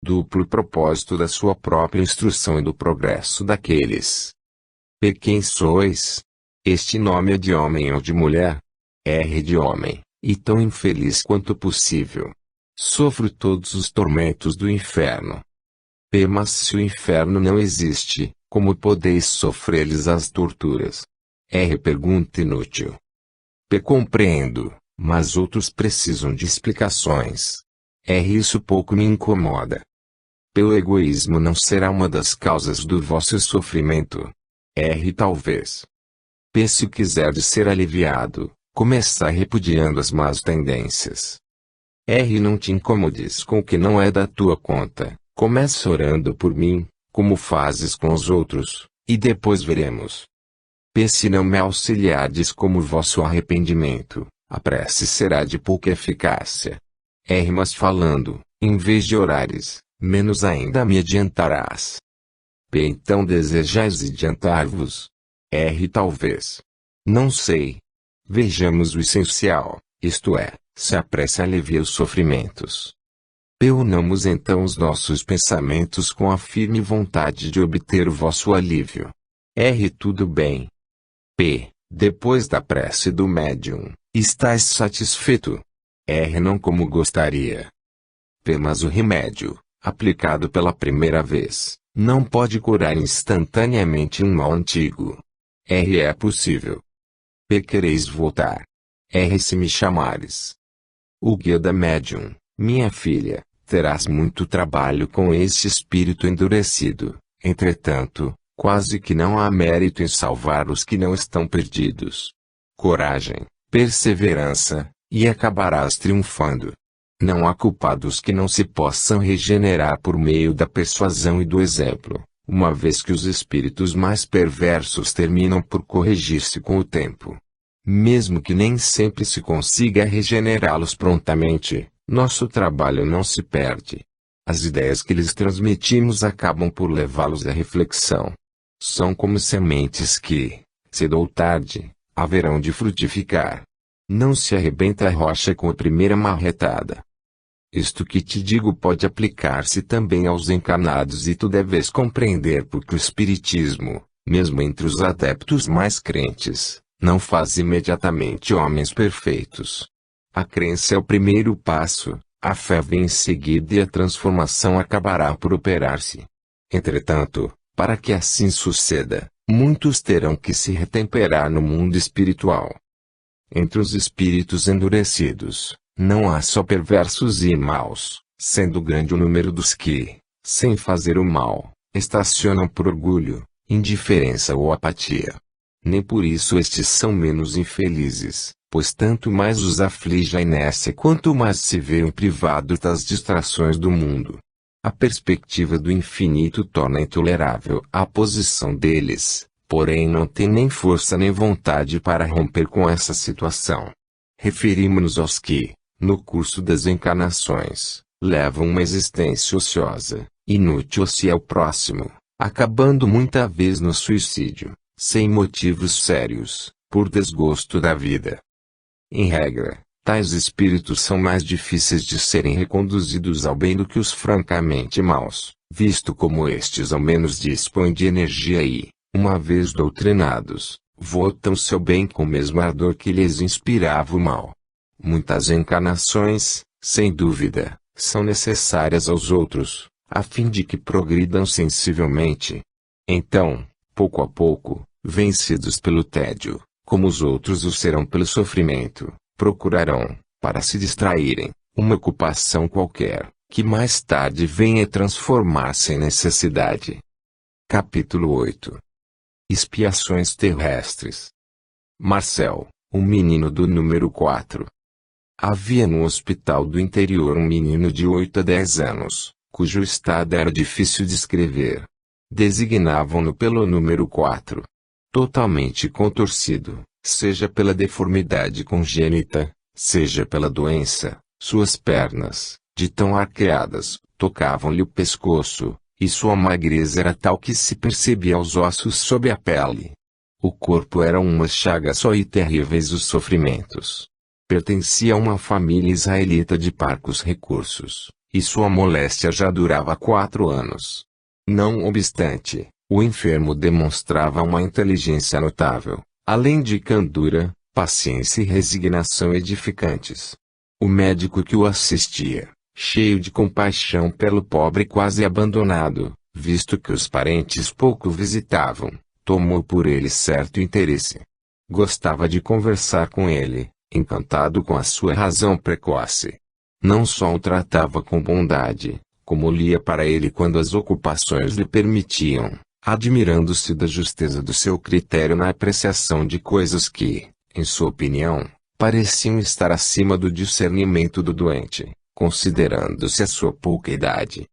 duplo propósito da sua própria instrução e do progresso daqueles. P. Quem sois? Este nome é de homem ou de mulher? R. De homem, e tão infeliz quanto possível. Sofro todos os tormentos do inferno. P. Mas se o inferno não existe, como podeis sofrer-lhes as torturas? R. Pergunta inútil. P. Compreendo, mas outros precisam de explicações. R. Isso pouco me incomoda. P. O egoísmo não será uma das causas do vosso sofrimento? R. Talvez. P. Se quiserdes ser aliviado, começai repudiando as más tendências. R. Não te incomodes com o que não é da tua conta, começa orando por mim, como fazes com os outros, e depois veremos. P. Se não me auxiliardes como vosso arrependimento, a prece será de pouca eficácia. R. Mas falando, em vez de orares, menos ainda me adiantarás. P. Então desejais adiantar-vos? R. Talvez. Não sei. Vejamos o essencial, isto é, se a prece alivia os sofrimentos. P. Unamos então os nossos pensamentos com a firme vontade de obter o vosso alívio. R. Tudo bem. P. Depois da prece do médium, estás satisfeito? R. Não como gostaria. P. Mas o remédio, aplicado pela primeira vez, não pode curar instantaneamente um mal antigo. R. É possível. P. Quereis voltar? R. Se me chamares. O guia da médium, minha filha, terás muito trabalho com este espírito endurecido, entretanto, quase que não há mérito em salvar os que não estão perdidos. Coragem, perseverança, e acabarás triunfando. Não há culpados que não se possam regenerar por meio da persuasão e do exemplo, uma vez que os espíritos mais perversos terminam por corrigir-se com o tempo. Mesmo que nem sempre se consiga regenerá-los prontamente, nosso trabalho não se perde. As ideias que lhes transmitimos acabam por levá-los à reflexão. São como sementes que, cedo ou tarde, haverão de frutificar. Não se arrebenta a rocha com a primeira marretada. Isto que te digo pode aplicar-se também aos encarnados e tu deves compreender porque o Espiritismo, mesmo entre os adeptos mais crentes, não faz imediatamente homens perfeitos. A crença é o primeiro passo, a fé vem em seguida e a transformação acabará por operar-se. Entretanto, para que assim suceda, muitos terão que se retemperar no mundo espiritual. Entre os espíritos endurecidos, não há só perversos e maus, sendo grande o número dos que, sem fazer o mal, estacionam por orgulho, indiferença ou apatia. Nem por isso estes são menos infelizes, pois tanto mais os aflige a inércia quanto mais se vêem privados das distrações do mundo. A perspectiva do infinito torna intolerável a posição deles, porém não tem nem força nem vontade para romper com essa situação. Referimos-nos aos que, no curso das encarnações, levam uma existência ociosa, inútil se ao próximo, acabando muita vez no suicídio, sem motivos sérios, por desgosto da vida. Em regra, tais espíritos são mais difíceis de serem reconduzidos ao bem do que os francamente maus, visto como estes ao menos dispõem de energia e, uma vez doutrinados, votam seu bem com o mesmo ardor que lhes inspirava o mal. Muitas encarnações, sem dúvida, são necessárias aos outros, a fim de que progridam sensivelmente. Então, pouco a pouco, vencidos pelo tédio, como os outros o serão pelo sofrimento, procurarão, para se distraírem, uma ocupação qualquer, que mais tarde venha transformar-se em necessidade. Capítulo 8. Expiações terrestres. Marcel, o menino do número 4. Havia no hospital do interior um menino de 8 a 10 anos, cujo estado era difícil de descrever. Designavam-no pelo número 4. Totalmente contorcido, seja pela deformidade congênita, seja pela doença, suas pernas, de tão arqueadas, tocavam-lhe o pescoço, e sua magreza era tal que se percebia os ossos sob a pele. O corpo era uma chaga só e terríveis os sofrimentos. Pertencia a uma família israelita de parcos recursos, e sua moléstia já durava 4 anos. Não obstante, o enfermo demonstrava uma inteligência notável, além de candura, paciência e resignação edificantes. O médico que o assistia, cheio de compaixão pelo pobre quase abandonado, visto que os parentes pouco o visitavam, tomou por ele certo interesse. Gostava de conversar com ele, encantado com a sua razão precoce. Não só o tratava com bondade, como lia para ele quando as ocupações lhe permitiam, admirando-se da justeza do seu critério na apreciação de coisas que, em sua opinião, pareciam estar acima do discernimento do doente, considerando-se a sua pouca idade.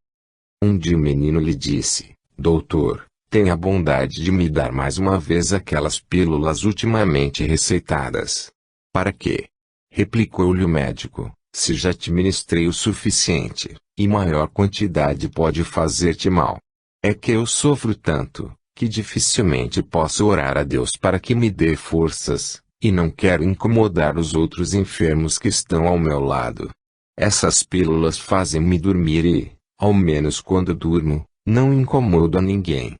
Um dia o menino lhe disse: Doutor, tenha a bondade de me dar mais uma vez aquelas pílulas ultimamente receitadas. Para quê? Replicou-lhe o médico: se já te ministrei o suficiente, e maior quantidade pode fazer-te mal. É que eu sofro tanto, que dificilmente posso orar a Deus para que me dê forças, e não quero incomodar os outros enfermos que estão ao meu lado. Essas pílulas fazem-me dormir e, ao menos quando durmo, não incomodo a ninguém.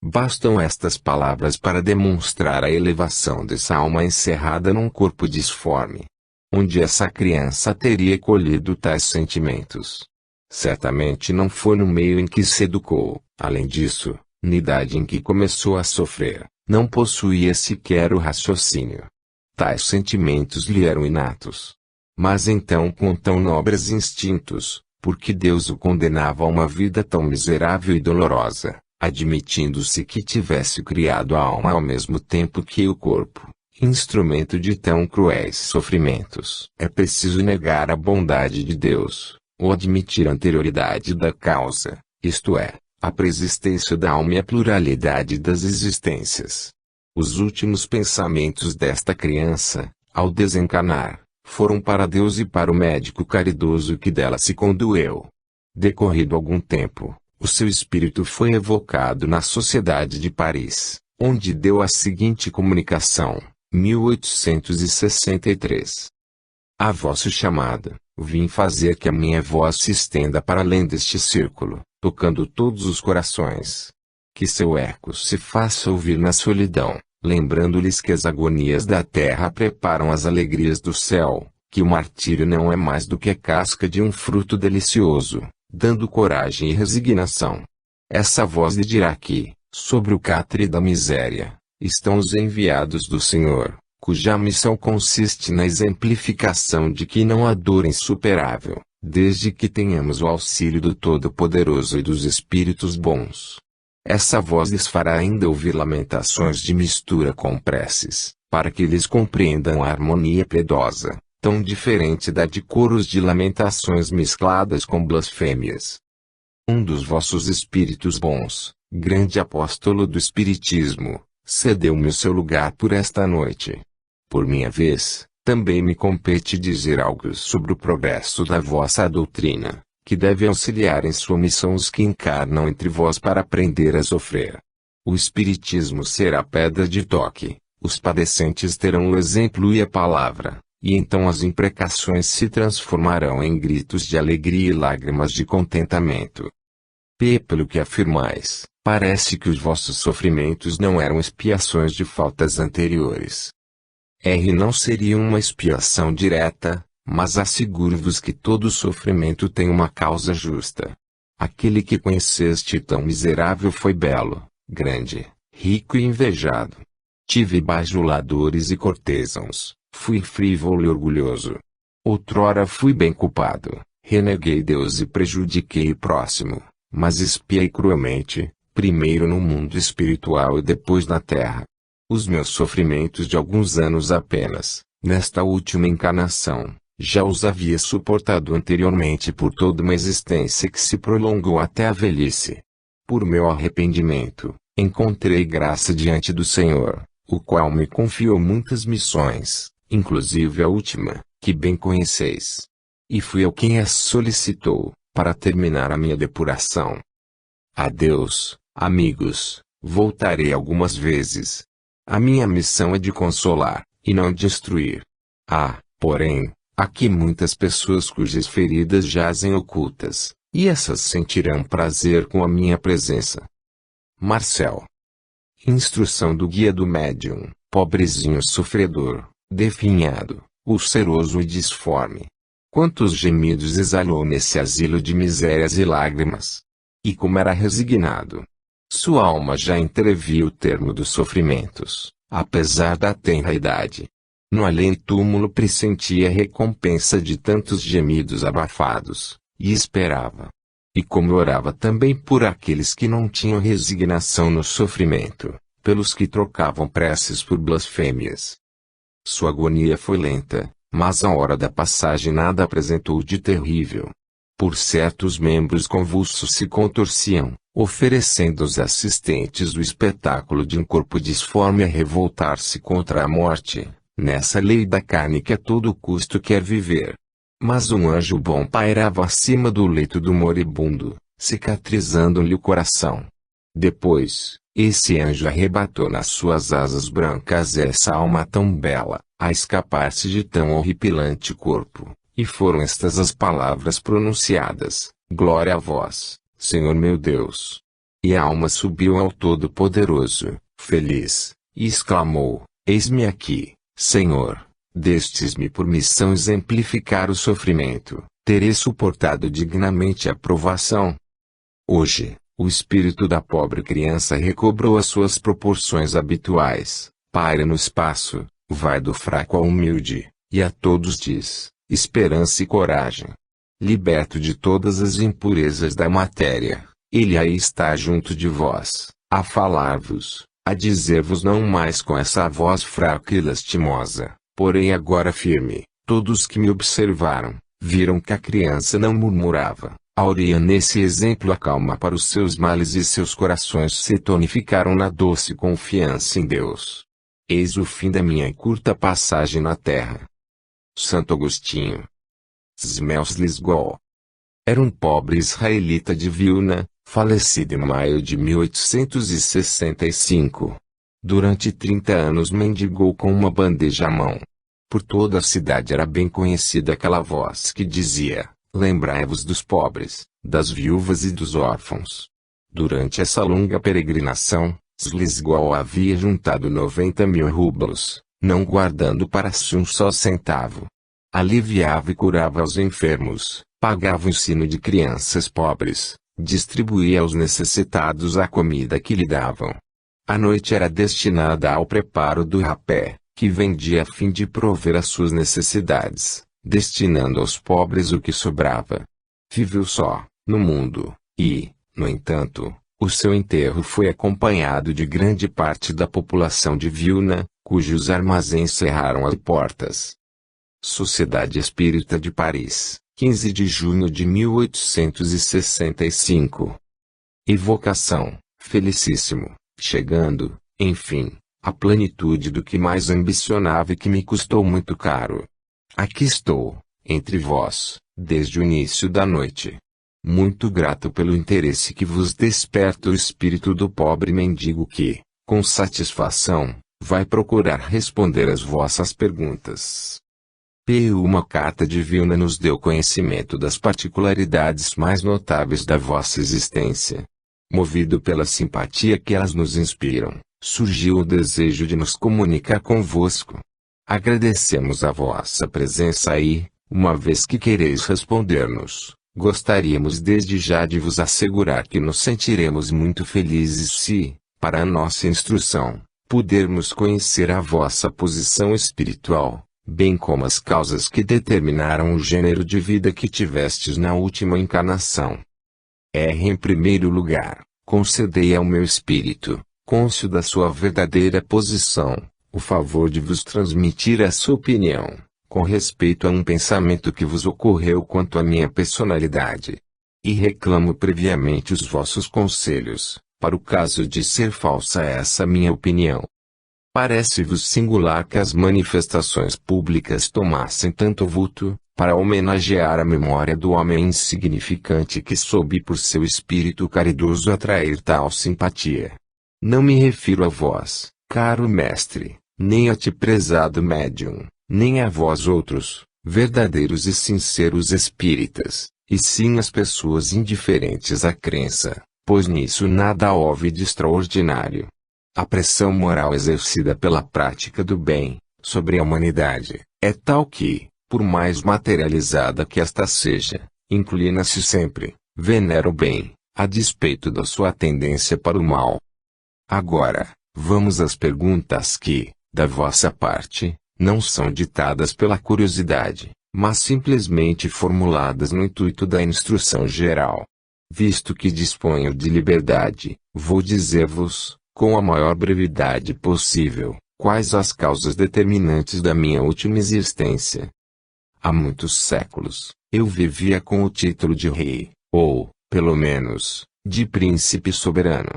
Bastam estas palavras para demonstrar a elevação dessa alma encerrada num corpo disforme. Onde essa criança teria colhido tais sentimentos? Certamente não foi no meio em que se educou. Além disso, na idade em que começou a sofrer, não possuía sequer o raciocínio. Tais sentimentos lhe eram inatos. Mas então com tão nobres instintos, porque Deus o condenava a uma vida tão miserável e dolorosa, admitindo-se que tivesse criado a alma ao mesmo tempo que o corpo, instrumento de tão cruéis sofrimentos? É preciso negar a bondade de Deus, ou admitir a anterioridade da causa, isto é, a preexistência da alma e a pluralidade das existências. Os últimos pensamentos desta criança, ao desencarnar, foram para Deus e para o médico caridoso que dela se condoeu. Decorrido algum tempo, o seu espírito foi evocado na Sociedade de Paris, onde deu a seguinte comunicação: 1863. A vosso chamado, vim fazer que a minha voz se estenda para além deste círculo, tocando todos os corações. Que seu eco se faça ouvir na solidão, lembrando-lhes que as agonias da terra preparam as alegrias do céu, que o martírio não é mais do que a casca de um fruto delicioso, dando coragem e resignação. Essa voz lhe dirá que, sobre o catre da miséria, estão os enviados do Senhor, cuja missão consiste na exemplificação de que não há dor insuperável, desde que tenhamos o auxílio do Todo-Poderoso e dos Espíritos bons. Essa voz lhes fará ainda ouvir lamentações de mistura com preces, para que eles compreendam a harmonia piedosa, tão diferente da de coros de lamentações mescladas com blasfêmias. Um dos vossos espíritos bons, grande apóstolo do Espiritismo, cedeu-me o seu lugar por esta noite. Por minha vez, também me compete dizer algo sobre o progresso da vossa doutrina, que deve auxiliar em sua missão os que encarnam entre vós para aprender a sofrer. O Espiritismo será pedra de toque, os padecentes terão o exemplo e a palavra, e então as imprecações se transformarão em gritos de alegria e lágrimas de contentamento. Pelo que afirmais, parece que os vossos sofrimentos não eram expiações de faltas anteriores. Não seria uma expiação direta, mas asseguro-vos que todo sofrimento tem uma causa justa. Aquele que conheceste tão miserável foi belo, grande, rico e invejado. Tive bajuladores e cortesãos, fui frívolo e orgulhoso. Outrora fui bem culpado, reneguei Deus e prejudiquei o próximo, mas espiei cruelmente, primeiro no mundo espiritual e depois na terra. Os meus sofrimentos de alguns anos apenas, nesta última encarnação, já os havia suportado anteriormente por toda uma existência que se prolongou até a velhice. Por meu arrependimento, encontrei graça diante do Senhor, o qual me confiou muitas missões, inclusive a última, que bem conheceis. E fui eu quem as solicitou, para terminar a minha depuração. Adeus, amigos, voltarei algumas vezes. A minha missão é de consolar, e não de destruir. Porém, Aqui muitas pessoas cujas feridas jazem ocultas, e essas sentirão prazer com a minha presença. Marcel. Instrução do guia do médium, pobrezinho sofredor, definhado, ulceroso e disforme. Quantos gemidos exalou nesse asilo de misérias e lágrimas! E como era resignado! Sua alma já entrevia o termo dos sofrimentos, apesar da tenra idade. No além-túmulo pressentia a recompensa de tantos gemidos abafados, e esperava. E como orava também por aqueles que não tinham resignação no sofrimento, pelos que trocavam preces por blasfêmias. Sua agonia foi lenta, mas a hora da passagem nada apresentou de terrível. Por certos membros convulsos se contorciam, oferecendo aos assistentes do espetáculo de um corpo disforme a revoltar-se contra a morte, nessa lei da carne que a todo custo quer viver. Mas um anjo bom pairava acima do leito do moribundo, cicatrizando-lhe o coração. Depois, esse anjo arrebatou nas suas asas brancas essa alma tão bela, a escapar-se de tão horripilante corpo, e foram estas as palavras pronunciadas: glória a vós, Senhor meu Deus. E a alma subiu ao Todo-Poderoso, feliz, e exclamou: eis-me aqui, Senhor. Destes-me por missão exemplificar o sofrimento, terei suportado dignamente a provação. Hoje, o espírito da pobre criança recobrou as suas proporções habituais, paira no espaço, vai do fraco ao humilde, e a todos diz: esperança e coragem. Liberto de todas as impurezas da matéria, ele aí está junto de vós, a falar-vos, a dizer-vos não mais com essa voz fraca e lastimosa, porém agora firme. Todos que me observaram, viram que a criança não murmurava. Aurea nesse exemplo a calma para os seus males e seus corações se tonificaram na doce confiança em Deus. Eis o fim da minha curta passagem na terra. Santo Agostinho. Smelslisgol. Era um pobre israelita de Vilna, falecido em maio de 1865. Durante 30 anos mendigou com uma bandeja à mão. Por toda a cidade era bem conhecida aquela voz que dizia: lembrai-vos dos pobres, das viúvas e dos órfãos. Durante essa longa peregrinação, Smelslisgol havia juntado 90.000 rublos, não guardando para si um só centavo. Aliviava e curava os enfermos, pagava o ensino de crianças pobres, distribuía aos necessitados a comida que lhe davam. A noite era destinada ao preparo do rapé, que vendia a fim de prover as suas necessidades, destinando aos pobres o que sobrava. Viveu só, no mundo, e, no entanto, o seu enterro foi acompanhado de grande parte da população de Vilna, cujos armazéns cerraram as portas. Sociedade Espírita de Paris, 15 de junho de 1865. Evocação, felicíssimo, chegando, enfim, à plenitude do que mais ambicionava e que me custou muito caro. Aqui estou, entre vós, desde o início da noite. Muito grato pelo interesse que vos desperta o espírito do pobre mendigo que, com satisfação, vai procurar responder às vossas perguntas. Uma carta de Vilna nos deu conhecimento das particularidades mais notáveis da vossa existência. Movido pela simpatia que elas nos inspiram, surgiu o desejo de nos comunicar convosco. Agradecemos a vossa presença aí, uma vez que quereis responder-nos. Gostaríamos desde já de vos assegurar que nos sentiremos muito felizes se, para a nossa instrução, pudermos conhecer a vossa posição espiritual, bem como as causas que determinaram o gênero de vida que tivestes na última encarnação. Em primeiro lugar, concedei ao meu espírito, cônscio da sua verdadeira posição, o favor de vos transmitir a sua opinião, com respeito a um pensamento que vos ocorreu quanto à minha personalidade. E reclamo previamente os vossos conselhos, para o caso de ser falsa essa minha opinião. Parece-vos singular que as manifestações públicas tomassem tanto vulto, para homenagear a memória do homem insignificante que soube por seu espírito caridoso atrair tal simpatia. Não me refiro a vós, caro mestre, nem a ti prezado médium, nem a vós outros, verdadeiros e sinceros espíritas, e sim as pessoas indiferentes à crença, pois nisso nada houve de extraordinário. A pressão moral exercida pela prática do bem, sobre a humanidade, é tal que, por mais materializada que esta seja, inclina-se sempre, venera o bem, a despeito da sua tendência para o mal. Agora, vamos às perguntas que, da vossa parte, não são ditadas pela curiosidade, mas simplesmente formuladas no intuito da instrução geral. Visto que disponho de liberdade, vou dizer-vos, com a maior brevidade possível, quais as causas determinantes da minha última existência. Há muitos séculos, eu vivia com o título de rei, ou, pelo menos, de príncipe soberano.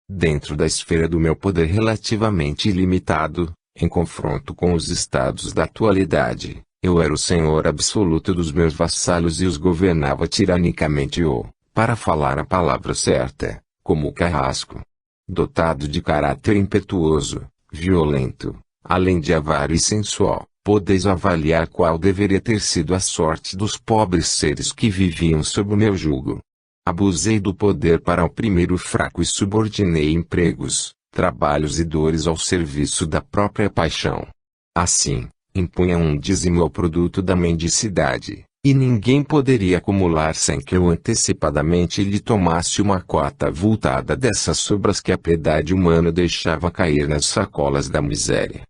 Dentro da esfera do meu poder relativamente ilimitado, em confronto com os estados da atualidade, eu era o senhor absoluto dos meus vassalos e os governava tiranicamente ou, para falar a palavra certa, como o carrasco. Dotado de caráter impetuoso, violento, além de avaro e sensual, podeis avaliar qual deveria ter sido a sorte dos pobres seres que viviam sob o meu jugo. Abusei do poder para oprimir o fraco e subordinei empregos, trabalhos e dores ao serviço da própria paixão. Assim, impunha um dízimo ao produto da mendicidade, e ninguém poderia acumular sem que eu antecipadamente lhe tomasse uma cota avultada dessas sobras que a piedade humana deixava cair nas sacolas da miséria.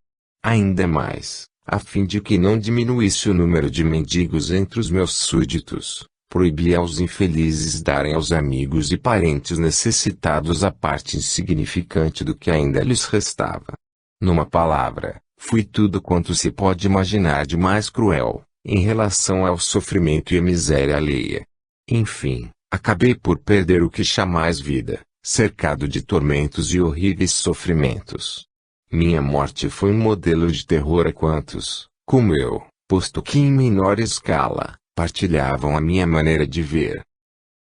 Ainda mais, a fim de que não diminuísse o número de mendigos entre os meus súditos, proibia aos infelizes darem aos amigos e parentes necessitados a parte insignificante do que ainda lhes restava. Numa palavra, fui tudo quanto se pode imaginar de mais cruel, em relação ao sofrimento e à miséria alheia. Enfim, acabei por perder o que chamais vida, cercado de tormentos e horríveis sofrimentos. Minha morte foi um modelo de terror a quantos, como eu, posto que em menor escala, partilhavam a minha maneira de ver.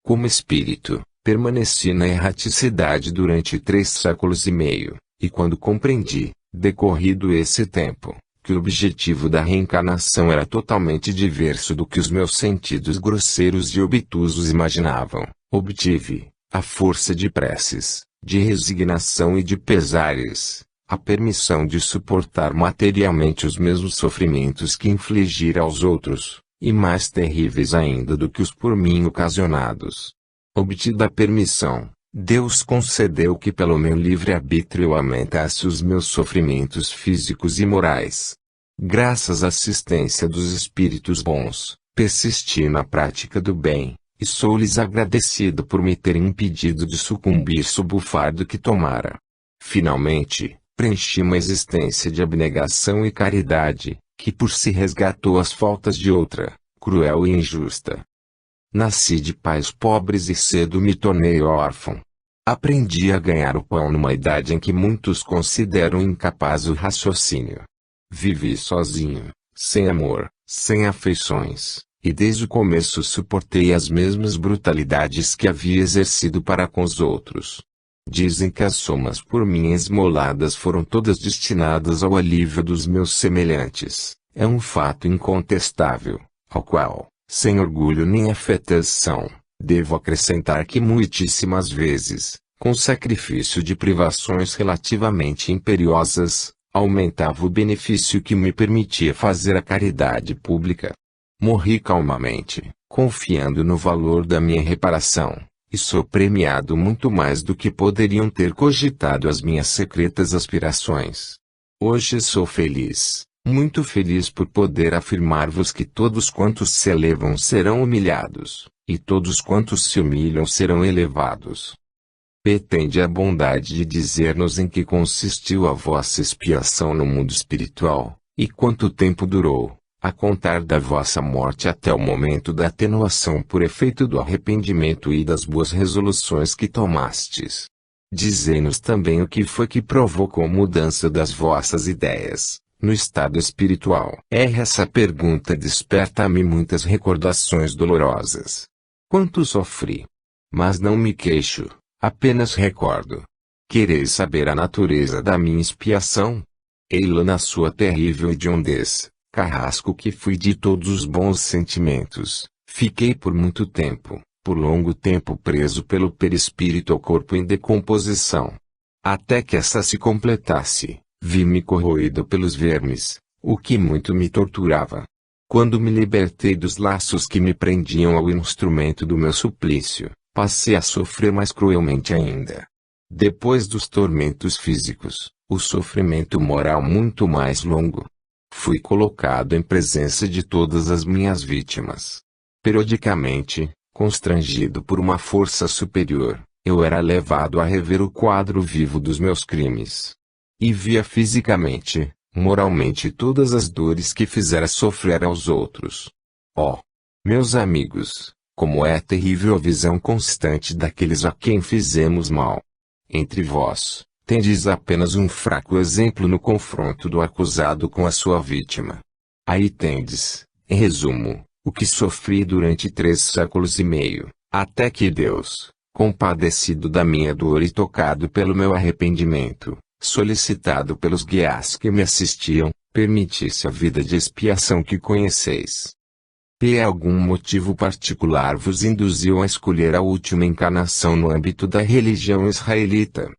Como espírito, permaneci na erraticidade durante 3 séculos e meio, e quando compreendi, decorrido esse tempo, que o objetivo da reencarnação era totalmente diverso do que os meus sentidos grosseiros e obtusos imaginavam, obtive, à força de preces, de resignação e de pesares, a permissão de suportar materialmente os mesmos sofrimentos que infligira aos outros, e mais terríveis ainda do que os por mim ocasionados. Obtida a permissão, Deus concedeu que pelo meu livre-arbítrio eu aumentasse os meus sofrimentos físicos e morais. Graças à assistência dos espíritos bons, persisti na prática do bem, e sou-lhes agradecido por me terem impedido de sucumbir sob o fardo que tomara. Finalmente, preenchi uma existência de abnegação e caridade, que por si resgatou as faltas de outra, cruel e injusta. Nasci de pais pobres e cedo me tornei órfão. Aprendi a ganhar o pão numa idade em que muitos consideram incapaz o raciocínio. Vivi sozinho, sem amor, sem afeições, e desde o começo suportei as mesmas brutalidades que havia exercido para com os outros. Dizem que as somas por mim esmoladas foram todas destinadas ao alívio dos meus semelhantes. É um fato incontestável, ao qual, sem orgulho nem afetação, devo acrescentar que muitíssimas vezes, com sacrifício de privações relativamente imperiosas, aumentava o benefício que me permitia fazer a caridade pública. Morri calmamente, confiando no valor da minha reparação. E sou premiado muito mais do que poderiam ter cogitado as minhas secretas aspirações. Hoje sou feliz, muito feliz por poder afirmar-vos que todos quantos se elevam serão humilhados, e todos quantos se humilham serão elevados. Tende a bondade de dizer-nos em que consistiu a vossa expiação no mundo espiritual, e quanto tempo durou, a contar da vossa morte até o momento da atenuação por efeito do arrependimento e das boas resoluções que tomastes. Dizei-nos também o que foi que provocou a mudança das vossas ideias, no estado espiritual. Essa pergunta desperta-me muitas recordações dolorosas. Quanto sofri! Mas não me queixo, apenas recordo. Quereis saber a natureza da minha expiação? Ei-la na sua terrível hediondez. Carrasco que fui de todos os bons sentimentos, fiquei por muito tempo, por longo tempo preso pelo perispírito ao corpo em decomposição. Até que essa se completasse, vi-me corroído pelos vermes, o que muito me torturava. Quando me libertei dos laços que me prendiam ao instrumento do meu suplício, passei a sofrer mais cruelmente ainda. Depois dos tormentos físicos, o sofrimento moral muito mais longo. Fui colocado em presença de todas as minhas vítimas. Periodicamente, constrangido por uma força superior, eu era levado a rever o quadro vivo dos meus crimes. E via fisicamente, moralmente todas as dores que fizera sofrer aos outros. Oh, meus amigos, como é terrível a visão constante daqueles a quem fizemos mal. Entre vós, tendes apenas um fraco exemplo no confronto do acusado com a sua vítima. Aí tendes, em resumo, o que sofri durante 3 séculos e meio, até que Deus, compadecido da minha dor e tocado pelo meu arrependimento, solicitado pelos guias que me assistiam, permitisse a vida de expiação que conheceis. P. Algum motivo particular vos induziu a escolher a última encarnação no âmbito da religião israelita?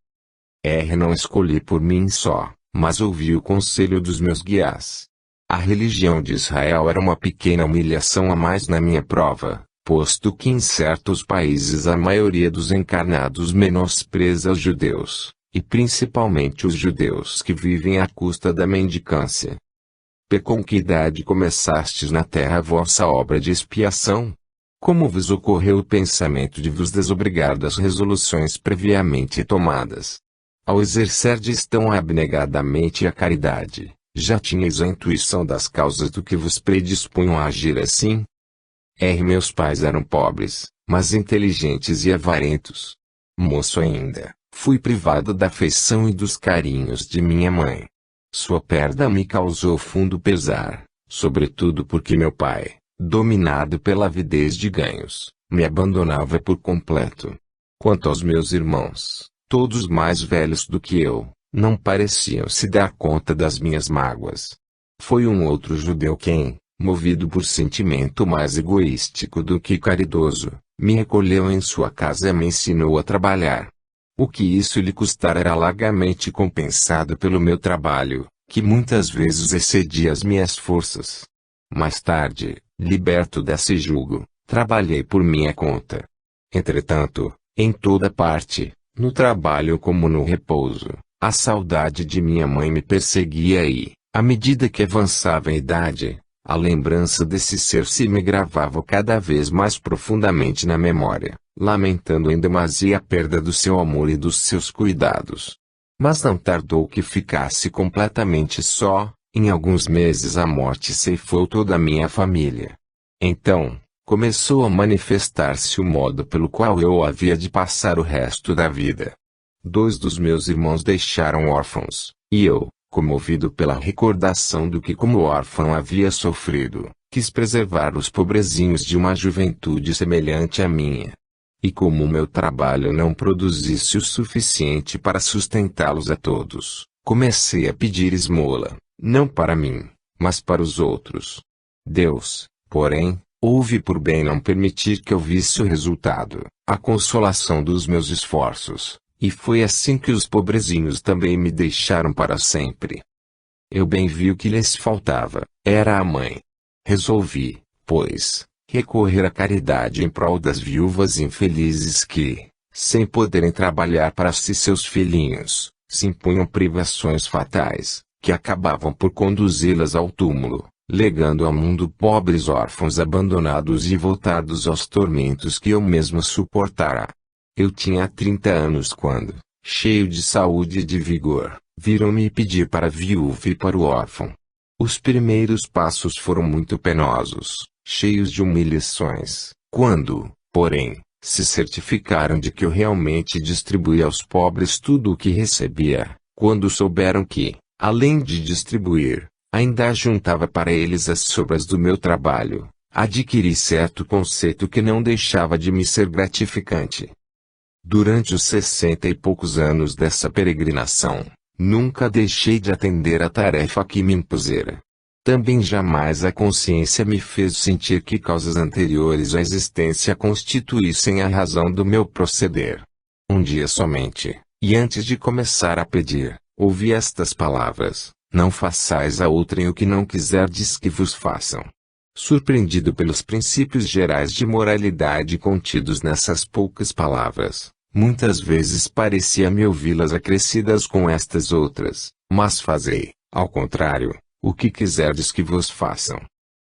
R. Não escolhi por mim só, mas ouvi o conselho dos meus guias. A religião de Israel era uma pequena humilhação a mais na minha prova, posto que em certos países a maioria dos encarnados menospreza os judeus, e principalmente os judeus que vivem à custa da mendicância. P. Com que idade começastes na terra a vossa obra de expiação? Como vos ocorreu o pensamento de vos desobrigar das resoluções previamente tomadas? Ao exercerdes tão abnegadamente a caridade, já tinhais a intuição das causas do que vos predispunham a agir assim? R. Meus pais eram pobres, mas inteligentes e avarentos. Moço ainda, fui privado da afeição e dos carinhos de minha mãe. Sua perda me causou fundo pesar, sobretudo porque meu pai, dominado pela avidez de ganhos, me abandonava por completo. Quanto aos meus irmãos, todos mais velhos do que eu, não pareciam se dar conta das minhas mágoas. Foi um outro judeu quem, movido por sentimento mais egoístico do que caridoso, me recolheu em sua casa e me ensinou a trabalhar. O que isso lhe custara era largamente compensado pelo meu trabalho, que muitas vezes excedia as minhas forças. Mais tarde, liberto desse jugo, trabalhei por minha conta. Entretanto, em toda parte, no trabalho como no repouso, a saudade de minha mãe me perseguia e, à medida que avançava em idade, a lembrança desse ser se me gravava cada vez mais profundamente na memória, lamentando em demasia a perda do seu amor e dos seus cuidados. Mas não tardou que ficasse completamente só, em alguns meses a morte ceifou toda a minha família. Então, começou a manifestar-se o modo pelo qual eu havia de passar o resto da vida. 2 dos meus irmãos deixaram órfãos, e eu, comovido pela recordação do que como órfão havia sofrido, quis preservar os pobrezinhos de uma juventude semelhante à minha. E como o meu trabalho não produzisse o suficiente para sustentá-los a todos, comecei a pedir esmola, não para mim, mas para os outros. Deus, porém, houve por bem não permitir que eu visse o resultado, a consolação dos meus esforços. E foi assim que os pobrezinhos também me deixaram para sempre. Eu bem vi o que lhes faltava, era a mãe. Resolvi, pois, recorrer à caridade em prol das viúvas infelizes que, sem poderem trabalhar para si seus filhinhos, se impunham privações fatais, que acabavam por conduzi-las ao túmulo, legando ao mundo pobres órfãos abandonados e voltados aos tormentos que eu mesmo suportara. Eu tinha 30 anos quando, cheio de saúde e de vigor, viram-me pedir para a viúva e para o órfão. Os primeiros passos foram muito penosos, cheios de humilhações. Quando, porém, se certificaram de que eu realmente distribuía aos pobres tudo o que recebia, quando souberam que, além de distribuir, ainda juntava para eles as sobras do meu trabalho, adquiri certo conceito que não deixava de me ser gratificante. Durante os 60 e poucos anos dessa peregrinação, nunca deixei de atender à tarefa que me impusera. Também jamais a consciência me fez sentir que causas anteriores à existência constituíssem a razão do meu proceder. Um dia somente, e antes de começar a pedir, ouvi estas palavras: não façais a outrem o que não quiserdes que vos façam. Surpreendido pelos princípios gerais de moralidade contidos nessas poucas palavras, muitas vezes parecia-me ouvi-las acrescidas com estas outras: mas fazei, ao contrário, o que quiserdes que vos façam.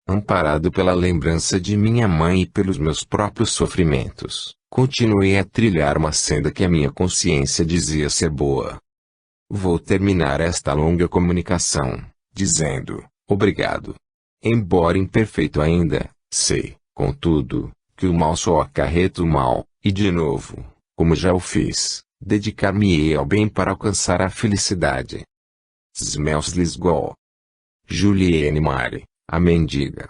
Amparado pela lembrança de minha mãe e pelos meus próprios sofrimentos, continuei a trilhar uma senda que a minha consciência dizia ser boa. Vou terminar esta longa comunicação, dizendo: obrigado. Embora imperfeito ainda, sei, contudo, que o mal só acarreta o mal, e de novo, como já o fiz, dedicar-me-ei ao bem para alcançar a felicidade. Smelslisgol. Juliane Mari, a mendiga.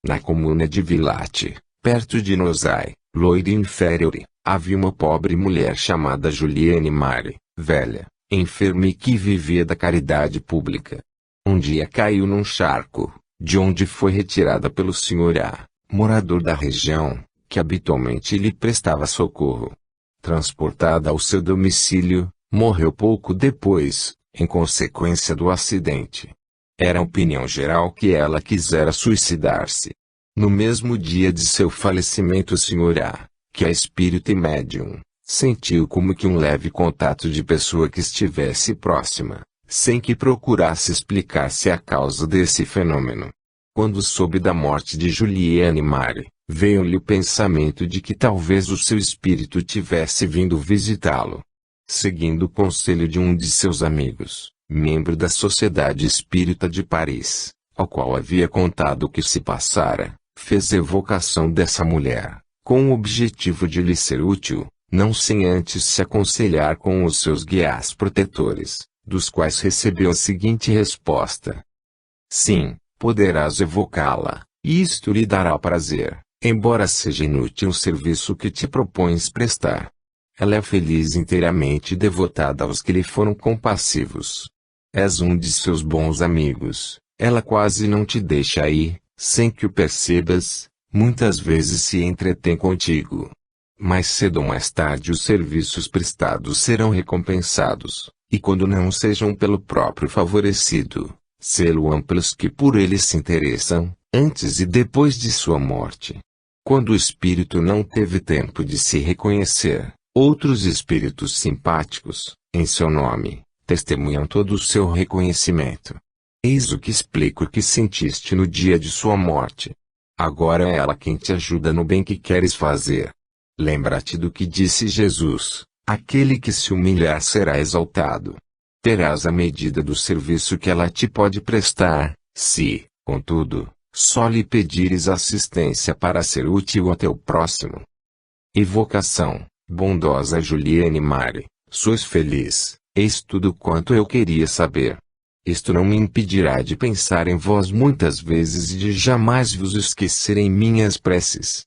Na comuna de Villate, perto de Nosai, Loire Inferiore, havia uma pobre mulher chamada Juliane Mari, velha, enferma e que vivia da caridade pública. Um dia caiu num charco, de onde foi retirada pelo Sr. A, morador da região, que habitualmente lhe prestava socorro. Transportada ao seu domicílio, morreu pouco depois, em consequência do acidente. Era a opinião geral que ela quisera suicidar-se. No mesmo dia de seu falecimento, o Sr. A, que é espírita e médium, sentiu como que um leve contato de pessoa que estivesse próxima, sem que procurasse explicar-se a causa desse fenômeno. Quando soube da morte de Juliane Mari, veio-lhe o pensamento de que talvez o seu espírito tivesse vindo visitá-lo. Seguindo o conselho de um de seus amigos, membro da Sociedade Espírita de Paris, ao qual havia contado o que se passara, fez evocação dessa mulher, com o objetivo de lhe ser útil, não sem antes se aconselhar com os seus guias protetores, dos quais recebeu a seguinte resposta: sim, poderás evocá-la, e isto lhe dará prazer, embora seja inútil o serviço que te propões prestar. Ela é feliz inteiramente devotada aos que lhe foram compassivos. És um de seus bons amigos, ela quase não te deixa ir, sem que o percebas, muitas vezes se entretém contigo. Mais cedo ou mais tarde os serviços prestados serão recompensados, e quando não sejam pelo próprio favorecido, sê-lo-ão pelos que por ele se interessam, antes e depois de sua morte. Quando o espírito não teve tempo de se reconhecer, outros espíritos simpáticos, em seu nome, testemunham todo o seu reconhecimento. Eis o que explica o que sentiste no dia de sua morte. Agora é ela quem te ajuda no bem que queres fazer. Lembra-te do que disse Jesus: aquele que se humilhar será exaltado. Terás a medida do serviço que ela te pode prestar, se, contudo, só lhe pedires assistência para ser útil ao teu próximo. Evocação. Bondosa Juliane Mari, sois feliz, eis tudo quanto eu queria saber. Isto não me impedirá de pensar em vós muitas vezes e de jamais vos esquecer em minhas preces.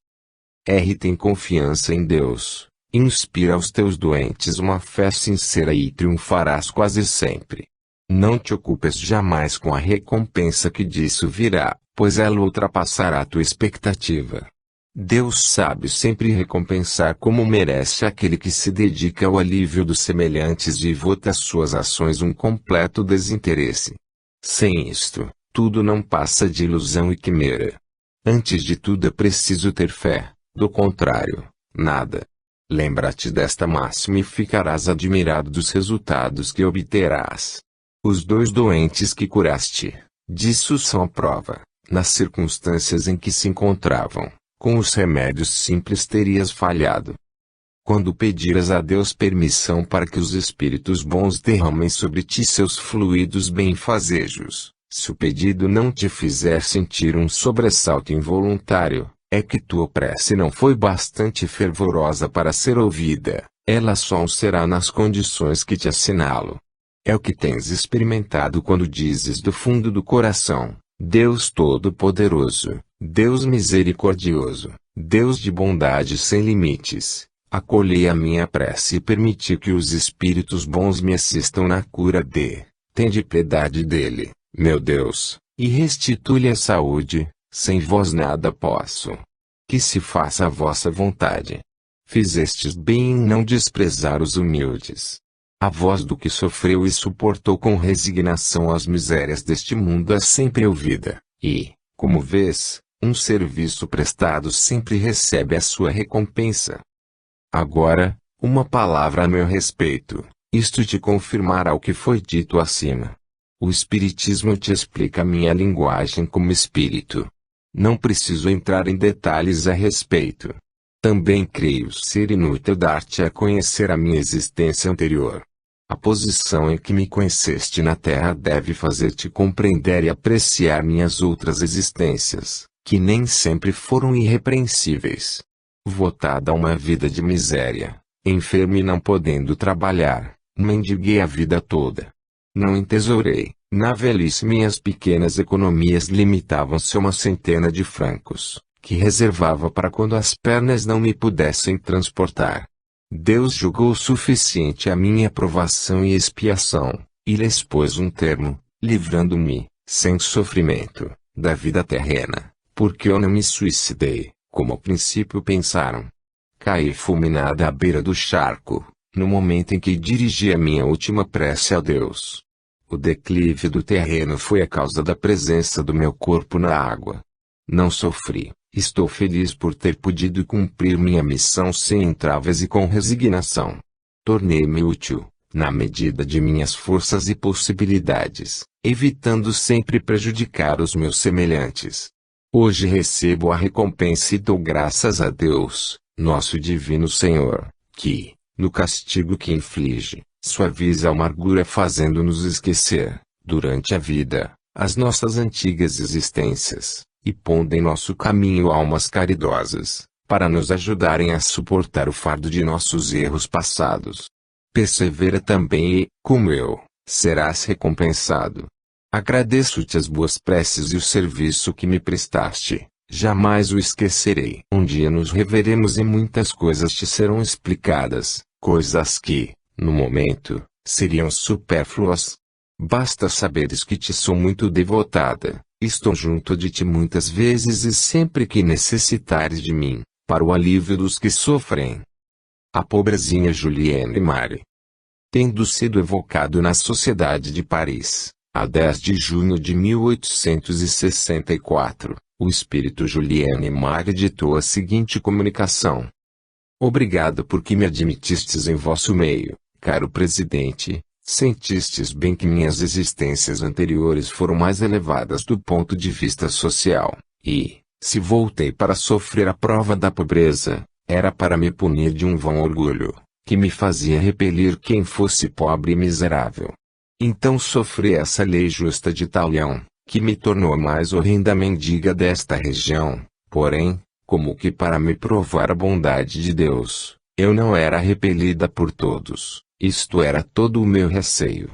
Tem confiança em Deus, inspira aos teus doentes uma fé sincera e triunfarás quase sempre. Não te ocupes jamais com a recompensa que disso virá, pois ela ultrapassará a tua expectativa. Deus sabe sempre recompensar como merece aquele que se dedica ao alívio dos semelhantes e vota às suas ações um completo desinteresse. Sem isto, tudo não passa de ilusão e quimera. Antes de tudo é preciso ter fé, do contrário, nada. Lembra-te desta máxima e ficarás admirado dos resultados que obterás. Os 2 doentes que curaste, disso são a prova, nas circunstâncias em que se encontravam. Com os remédios simples terias falhado. Quando pediras a Deus permissão para que os espíritos bons derramem sobre ti seus fluidos benfazejos, se o pedido não te fizer sentir um sobressalto involuntário, é que tua prece não foi bastante fervorosa para ser ouvida, ela só o será nas condições que te assinalo. É o que tens experimentado quando dizes do fundo do coração: Deus Todo-Poderoso, Deus Misericordioso, Deus de bondade sem limites, acolhei a minha prece e permiti que os espíritos bons me assistam na cura tende piedade dele, meu Deus, e restitui-lhe a saúde. Sem vós nada posso. Que se faça a vossa vontade. Fizestes bem em não desprezar os humildes. A voz do que sofreu e suportou com resignação as misérias deste mundo é sempre ouvida, e, como vês, um serviço prestado sempre recebe a sua recompensa. Agora, uma palavra a meu respeito, isto te confirmará o que foi dito acima. O Espiritismo te explica minha linguagem como espírito. Não preciso entrar em detalhes a respeito. Também creio ser inútil dar-te a conhecer a minha existência anterior. A posição em que me conheceste na Terra deve fazer-te compreender e apreciar minhas outras existências, que nem sempre foram irrepreensíveis. Votada a uma vida de miséria, enfermo e não podendo trabalhar, mendiguei a vida toda. Não entesourei, na velhice minhas pequenas economias limitavam-se a 100 de francos, que reservava para quando as pernas não me pudessem transportar. Deus julgou suficiente a minha provação e expiação, e lhes pôs um termo, livrando-me, sem sofrimento, da vida terrena, porque eu não me suicidei, como ao princípio pensaram. Caí fulminada à beira do charco, no momento em que dirigi a minha última prece a Deus. O declive do terreno foi a causa da presença do meu corpo na água. Não sofri, estou feliz por ter podido cumprir minha missão sem entraves e com resignação. Tornei-me útil, na medida de minhas forças e possibilidades, evitando sempre prejudicar os meus semelhantes. Hoje recebo a recompensa e dou graças a Deus, nosso Divino Senhor, que, no castigo que inflige, suaviza a amargura fazendo-nos esquecer, durante a vida, as nossas antigas existências, e pondo em nosso caminho almas caridosas, para nos ajudarem a suportar o fardo de nossos erros passados. Persevera também e, como eu, serás recompensado. Agradeço-te as boas preces e o serviço que me prestaste. Jamais o esquecerei. Um dia nos reveremos e muitas coisas te serão explicadas, coisas que, no momento, seriam supérfluas. Basta saberes que te sou muito devotada, estou junto de ti muitas vezes e sempre que necessitares de mim, para o alívio dos que sofrem. A pobrezinha Julienne Mari. Tendo sido evocado na Sociedade de Paris, a 10 de junho de 1864, o espírito Julienne Mari ditou a seguinte comunicação. Obrigado porque me admitistes em vosso meio, caro presidente. Sentistes bem que minhas existências anteriores foram mais elevadas do ponto de vista social, e, se voltei para sofrer a prova da pobreza, era para me punir de um vão orgulho, que me fazia repelir quem fosse pobre e miserável. Então sofri essa lei justa de Talião, que me tornou a mais horrenda mendiga desta região, porém, como que para me provar a bondade de Deus, eu não era repelida por todos. Isto era todo o meu receio.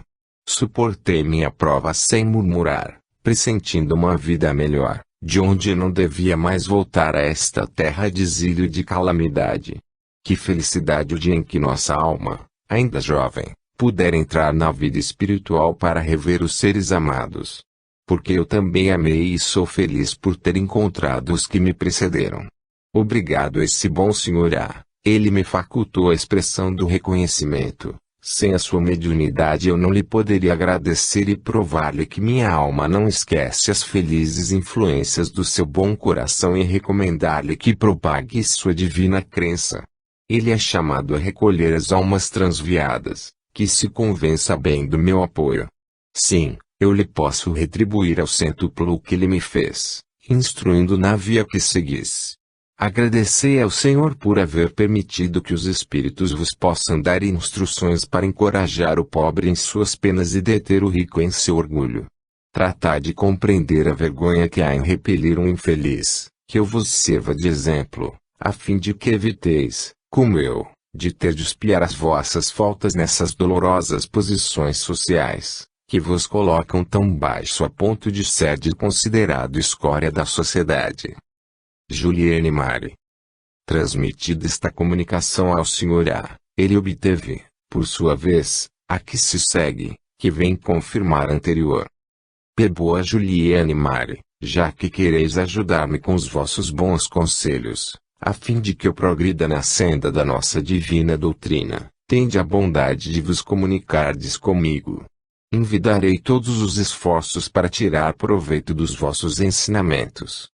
Suportei minha prova sem murmurar, pressentindo uma vida melhor, de onde não devia mais voltar a esta terra de exílio e de calamidade. Que felicidade o dia em que nossa alma, ainda jovem, puder entrar na vida espiritual para rever os seres amados. Porque eu também amei e sou feliz por ter encontrado os que me precederam. Obrigado a esse bom Senhor A. Ele me facultou a expressão do reconhecimento. Sem a sua mediunidade eu não lhe poderia agradecer e provar-lhe que minha alma não esquece as felizes influências do seu bom coração e recomendar-lhe que propague sua divina crença. Ele é chamado a recolher as almas transviadas, que se convença bem do meu apoio. Sim, eu lhe posso retribuir ao cêntuplo o que ele me fez, instruindo na via que seguisse. Agradecei ao Senhor por haver permitido que os Espíritos vos possam dar instruções para encorajar o pobre em suas penas e deter o rico em seu orgulho. Tratad de compreender a vergonha que há em repelir um infeliz, que eu vos sirva de exemplo, a fim de que eviteis, como eu, de ter de espiar as vossas faltas nessas dolorosas posições sociais, que vos colocam tão baixo a ponto de ser considerado escória da sociedade. Julienne Mari. Transmitida esta comunicação ao Sr. A., ele obteve, por sua vez, a que se segue, que vem confirmar a anterior. Boa Juliane Mari, já que quereis ajudar-me com os vossos bons conselhos, a fim de que eu progrida na senda da nossa divina doutrina, tende a bondade de vos comunicardes comigo. Envidarei todos os esforços para tirar proveito dos vossos ensinamentos.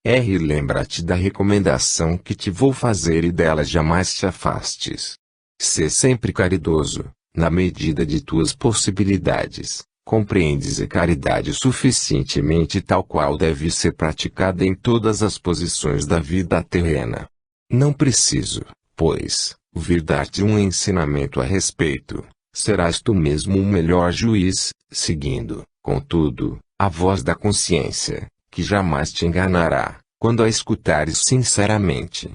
Lembra-te da recomendação que te vou fazer e dela jamais te afastes. Sê sempre caridoso, na medida de tuas possibilidades. Compreendes a caridade suficientemente tal qual deve ser praticada em todas as posições da vida terrena. Não preciso, pois, vir dar-te um ensinamento a respeito. Serás tu mesmo o melhor juiz, seguindo, contudo, a voz da consciência, que jamais te enganará, quando a escutares sinceramente.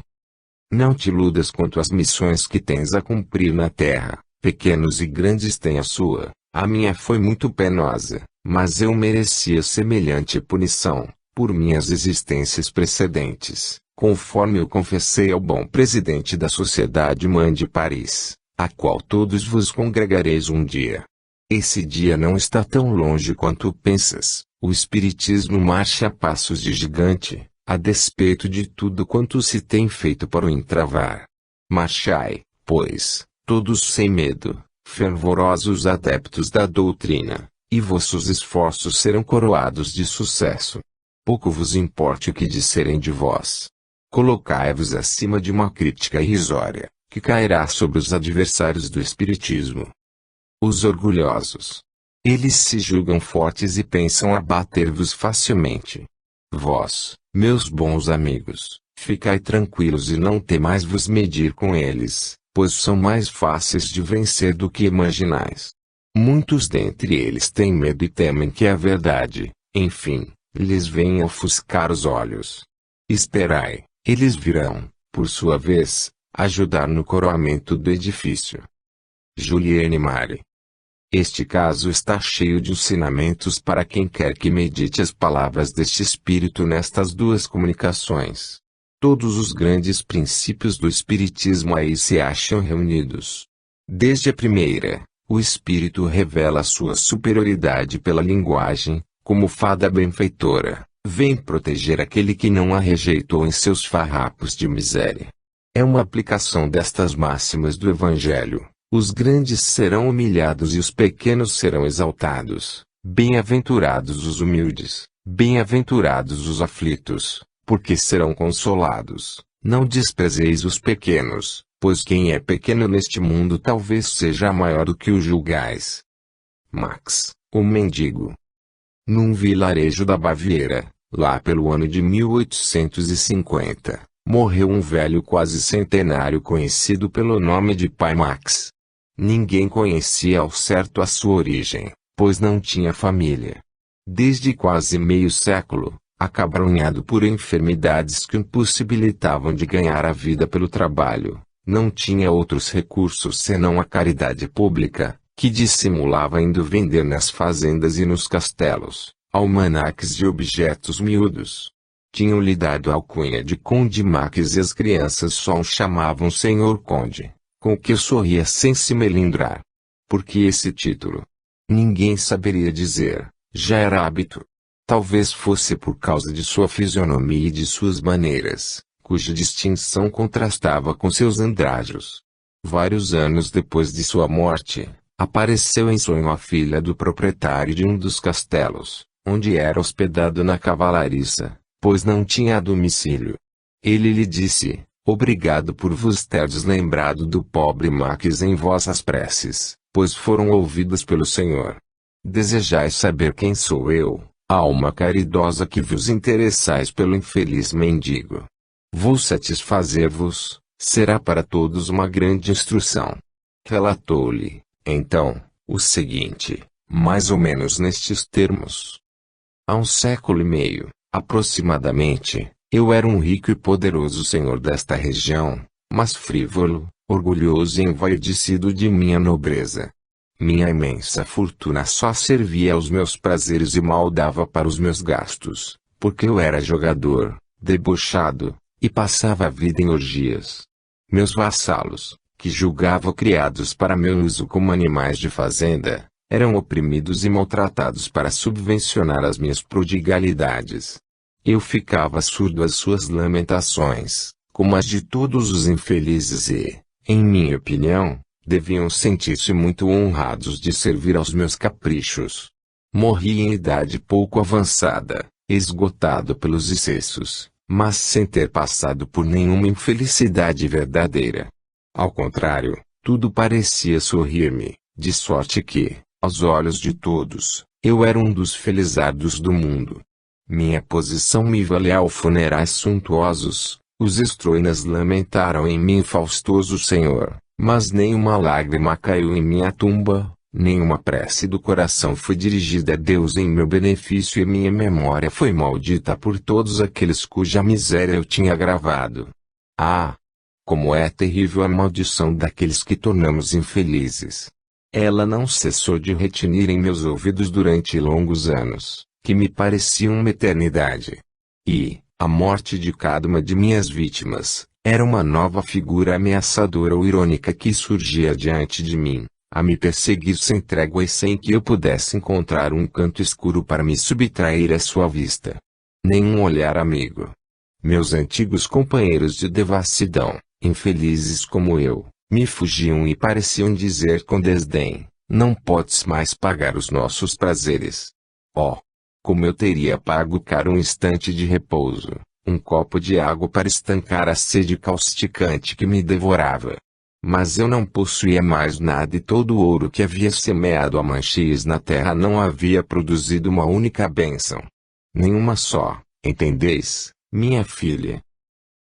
Não te iludas quanto às missões que tens a cumprir na terra, pequenos e grandes têm a sua. A minha foi muito penosa, mas eu merecia semelhante punição, por minhas existências precedentes, conforme eu confessei ao bom presidente da Sociedade Mãe de Paris, a qual todos vos congregareis um dia. Esse dia não está tão longe quanto pensas, o Espiritismo marcha a passos de gigante, a despeito de tudo quanto se tem feito para o entravar. Marchai, pois, todos sem medo, fervorosos adeptos da doutrina, e vossos esforços serão coroados de sucesso. Pouco vos importe o que disserem de vós. Colocai-vos acima de uma crítica irrisória, que cairá sobre os adversários do Espiritismo. Os orgulhosos. Eles se julgam fortes e pensam abater-vos facilmente. Vós, meus bons amigos, ficai tranquilos e não temais vos medir com eles, pois são mais fáceis de vencer do que imaginais. Muitos dentre eles têm medo e temem que a verdade, enfim, lhes venha ofuscar os olhos. Esperai, eles virão, por sua vez, ajudar no coroamento do edifício. Juliane Mari. Este caso está cheio de ensinamentos para quem quer que medite as palavras deste Espírito nestas duas comunicações. Todos os grandes princípios do Espiritismo aí se acham reunidos. Desde a primeira, o Espírito revela sua superioridade pela linguagem, como fada benfeitora, vem proteger aquele que não a rejeitou em seus farrapos de miséria. É uma aplicação destas máximas do Evangelho: os grandes serão humilhados e os pequenos serão exaltados. Bem-aventurados os humildes, bem-aventurados os aflitos, porque serão consolados. Não desprezeis os pequenos, pois quem é pequeno neste mundo talvez seja maior do que o julgais. Max, o mendigo. Num vilarejo da Baviera, lá pelo ano de 1850, morreu um velho quase centenário conhecido pelo nome de Pai Max. Ninguém conhecia ao certo a sua origem, pois não tinha família. Desde quase meio século, acabrunhado por enfermidades que impossibilitavam de ganhar a vida pelo trabalho, não tinha outros recursos senão a caridade pública, que dissimulava indo vender nas fazendas e nos castelos, almanaques de objetos miúdos. Tinham-lhe dado a alcunha de Conde Max e as crianças só o chamavam Senhor Conde, com o que sorria sem se melindrar. Por que esse título? Ninguém saberia dizer, já era hábito. Talvez fosse por causa de sua fisionomia e de suas maneiras, cuja distinção contrastava com seus andrajos. Vários anos depois de sua morte, apareceu em sonho a filha do proprietário de um dos castelos, onde era hospedado na cavalariça, pois não tinha domicílio. Ele lhe disse: obrigado por vos terdes lembrado do pobre Max em vossas preces, pois foram ouvidas pelo Senhor. Desejais saber quem sou eu, alma caridosa que vos interessais pelo infeliz mendigo. Vou satisfazer-vos, será para todos uma grande instrução. Relatou-lhe, então, o seguinte, mais ou menos nestes termos. Há 1,5 século, aproximadamente, eu era um rico e poderoso senhor desta região, mas frívolo, orgulhoso e envaidecido de minha nobreza. Minha imensa fortuna só servia aos meus prazeres e mal dava para os meus gastos, porque eu era jogador, debochado, e passava a vida em orgias. Meus vassalos, que julgava criados para meu uso como animais de fazenda, Eram oprimidos e maltratados para subvencionar as minhas prodigalidades. Eu ficava surdo às suas lamentações, como as de todos os infelizes e, em minha opinião, deviam sentir-se muito honrados de servir aos meus caprichos. Morri em idade pouco avançada, esgotado pelos excessos, mas sem ter passado por nenhuma infelicidade verdadeira. Ao contrário, tudo parecia sorrir-me, de sorte que, aos olhos de todos, eu era um dos felizardos do mundo. Minha posição me valia funerais suntuosos, os estroinas lamentaram em mim faustoso Senhor, mas nenhuma lágrima caiu em minha tumba, nenhuma prece do coração foi dirigida a Deus em meu benefício e minha memória foi maldita por todos aqueles cuja miséria eu tinha agravado. Ah! Como é terrível a maldição daqueles que tornamos infelizes! Ela não cessou de retinir em meus ouvidos durante longos anos, que me pareciam uma eternidade. E, a morte de cada uma de minhas vítimas, era uma nova figura ameaçadora ou irônica que surgia diante de mim, a me perseguir sem trégua e sem que eu pudesse encontrar um canto escuro para me subtrair à sua vista. Nenhum olhar amigo. Meus antigos companheiros de devassidão, infelizes como eu, me fugiam e pareciam dizer com desdém, não podes mais pagar os nossos prazeres. Oh! Como eu teria pago caro um instante de repouso, um copo de água para estancar a sede causticante que me devorava. Mas eu não possuía mais nada e todo o ouro que havia semeado a manchias na terra não havia produzido uma única bênção. Nenhuma só, entendeis, minha filha?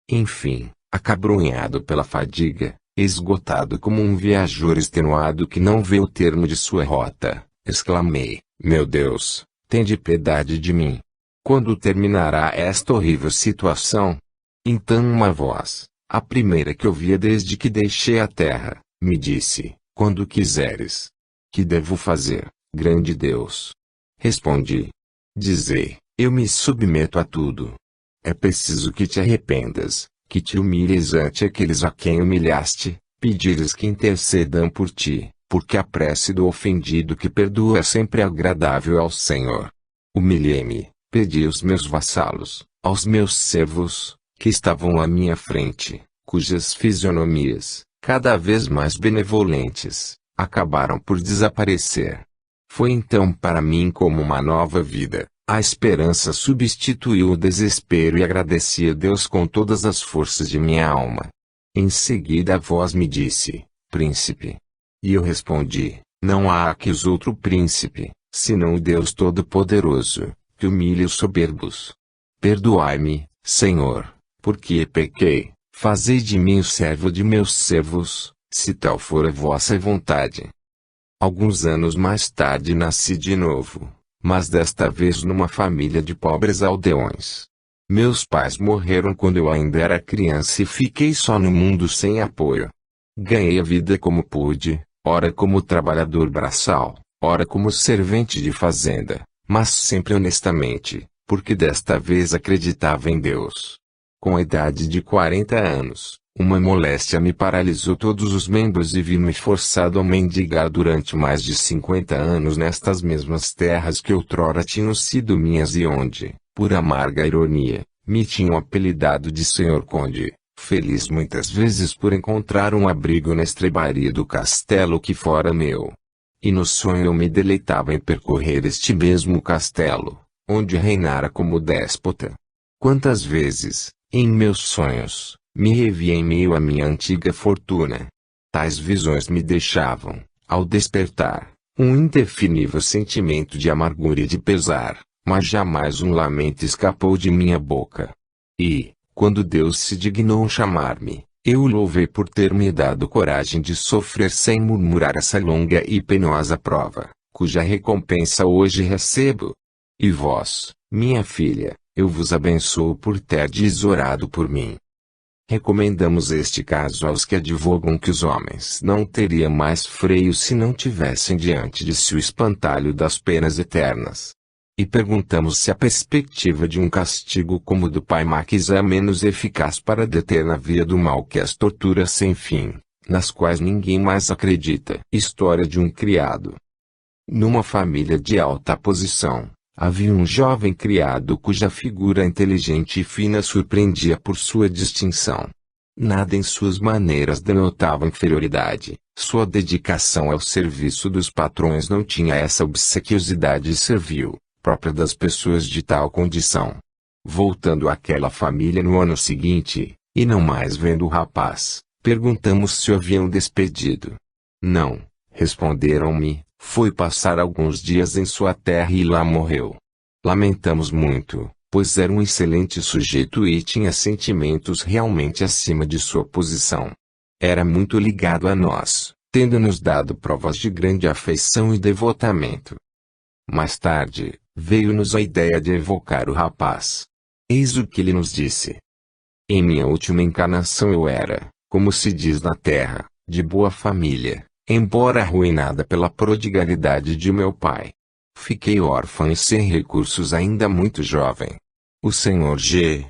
Enfim, acabrunhado pela fadiga, esgotado como um viajor extenuado que não vê o termo de sua rota, exclamei, meu Deus, tende piedade de mim. Quando terminará esta horrível situação? Então uma voz, a primeira que ouvia desde que deixei a terra, me disse, quando quiseres. Que devo fazer, grande Deus? Respondi. Dizei, eu me submeto a tudo. É preciso que te arrependas, que te humilhes ante aqueles a quem humilhaste, pedires que intercedam por ti, porque a prece do ofendido que perdoa é sempre agradável ao Senhor. Humilhei-me, pedi aos meus vassalos, aos meus servos, que estavam à minha frente, cujas fisionomias, cada vez mais benevolentes, acabaram por desaparecer. Foi então para mim como uma nova vida, a esperança substituiu o desespero e agradeci a Deus com todas as forças de minha alma. Em seguida a voz me disse, príncipe. E eu respondi, não há aqui outro príncipe, senão o Deus Todo-Poderoso, que humilha os soberbos. Perdoai-me, Senhor, porque pequei, fazei de mim o servo de meus servos, se tal for a vossa vontade. Alguns anos mais tarde nasci de novo, mas desta vez numa família de pobres aldeões. Meus pais morreram quando eu ainda era criança e fiquei só no mundo sem apoio. Ganhei a vida como pude, ora como trabalhador braçal, ora como servente de fazenda, mas sempre honestamente, porque desta vez acreditava em Deus. Com a idade de 40 anos, uma moléstia me paralisou todos os membros e vi-me forçado a mendigar durante mais de 50 anos nestas mesmas terras que outrora tinham sido minhas e onde, por amarga ironia, me tinham apelidado de Senhor Conde, feliz muitas vezes por encontrar um abrigo na estrebaria do castelo que fora meu. E no sonho eu me deleitava em percorrer este mesmo castelo, onde reinara como déspota. Quantas vezes, em meus sonhos, me revia em meio à minha antiga fortuna. Tais visões me deixavam, ao despertar, um indefinível sentimento de amargura e de pesar, mas jamais um lamento escapou de minha boca. E, quando Deus se dignou chamar-me, eu o louvei por ter me dado coragem de sofrer sem murmurar essa longa e penosa prova, cuja recompensa hoje recebo. E vós, minha filha, eu vos abençoo por terdes orado por mim. Recomendamos este caso aos que advogam que os homens não teriam mais freio se não tivessem diante de si o espantalho das penas eternas. E perguntamos se a perspectiva de um castigo como o do Pai Maquis é menos eficaz para deter na via do mal que as torturas sem fim, nas quais ninguém mais acredita. História de um criado. Numa família de alta posição, havia um jovem criado cuja figura inteligente e fina surpreendia por sua distinção. Nada em suas maneiras denotava inferioridade, sua dedicação ao serviço dos patrões não tinha essa obsequiosidade servil, própria das pessoas de tal condição. Voltando àquela família no ano seguinte, e não mais vendo o rapaz, perguntamos se o haviam despedido. Não, responderam-me, foi passar alguns dias em sua terra e lá morreu. Lamentamos muito, pois era um excelente sujeito e tinha sentimentos realmente acima de sua posição. Era muito ligado a nós, tendo-nos dado provas de grande afeição e devotamento. Mais tarde, veio-nos a ideia de evocar o rapaz. Eis o que ele nos disse. Em minha última encarnação eu era, como se diz na terra, de boa família, embora arruinada pela prodigalidade de meu pai. Fiquei órfã e sem recursos ainda muito jovem. O Senhor G.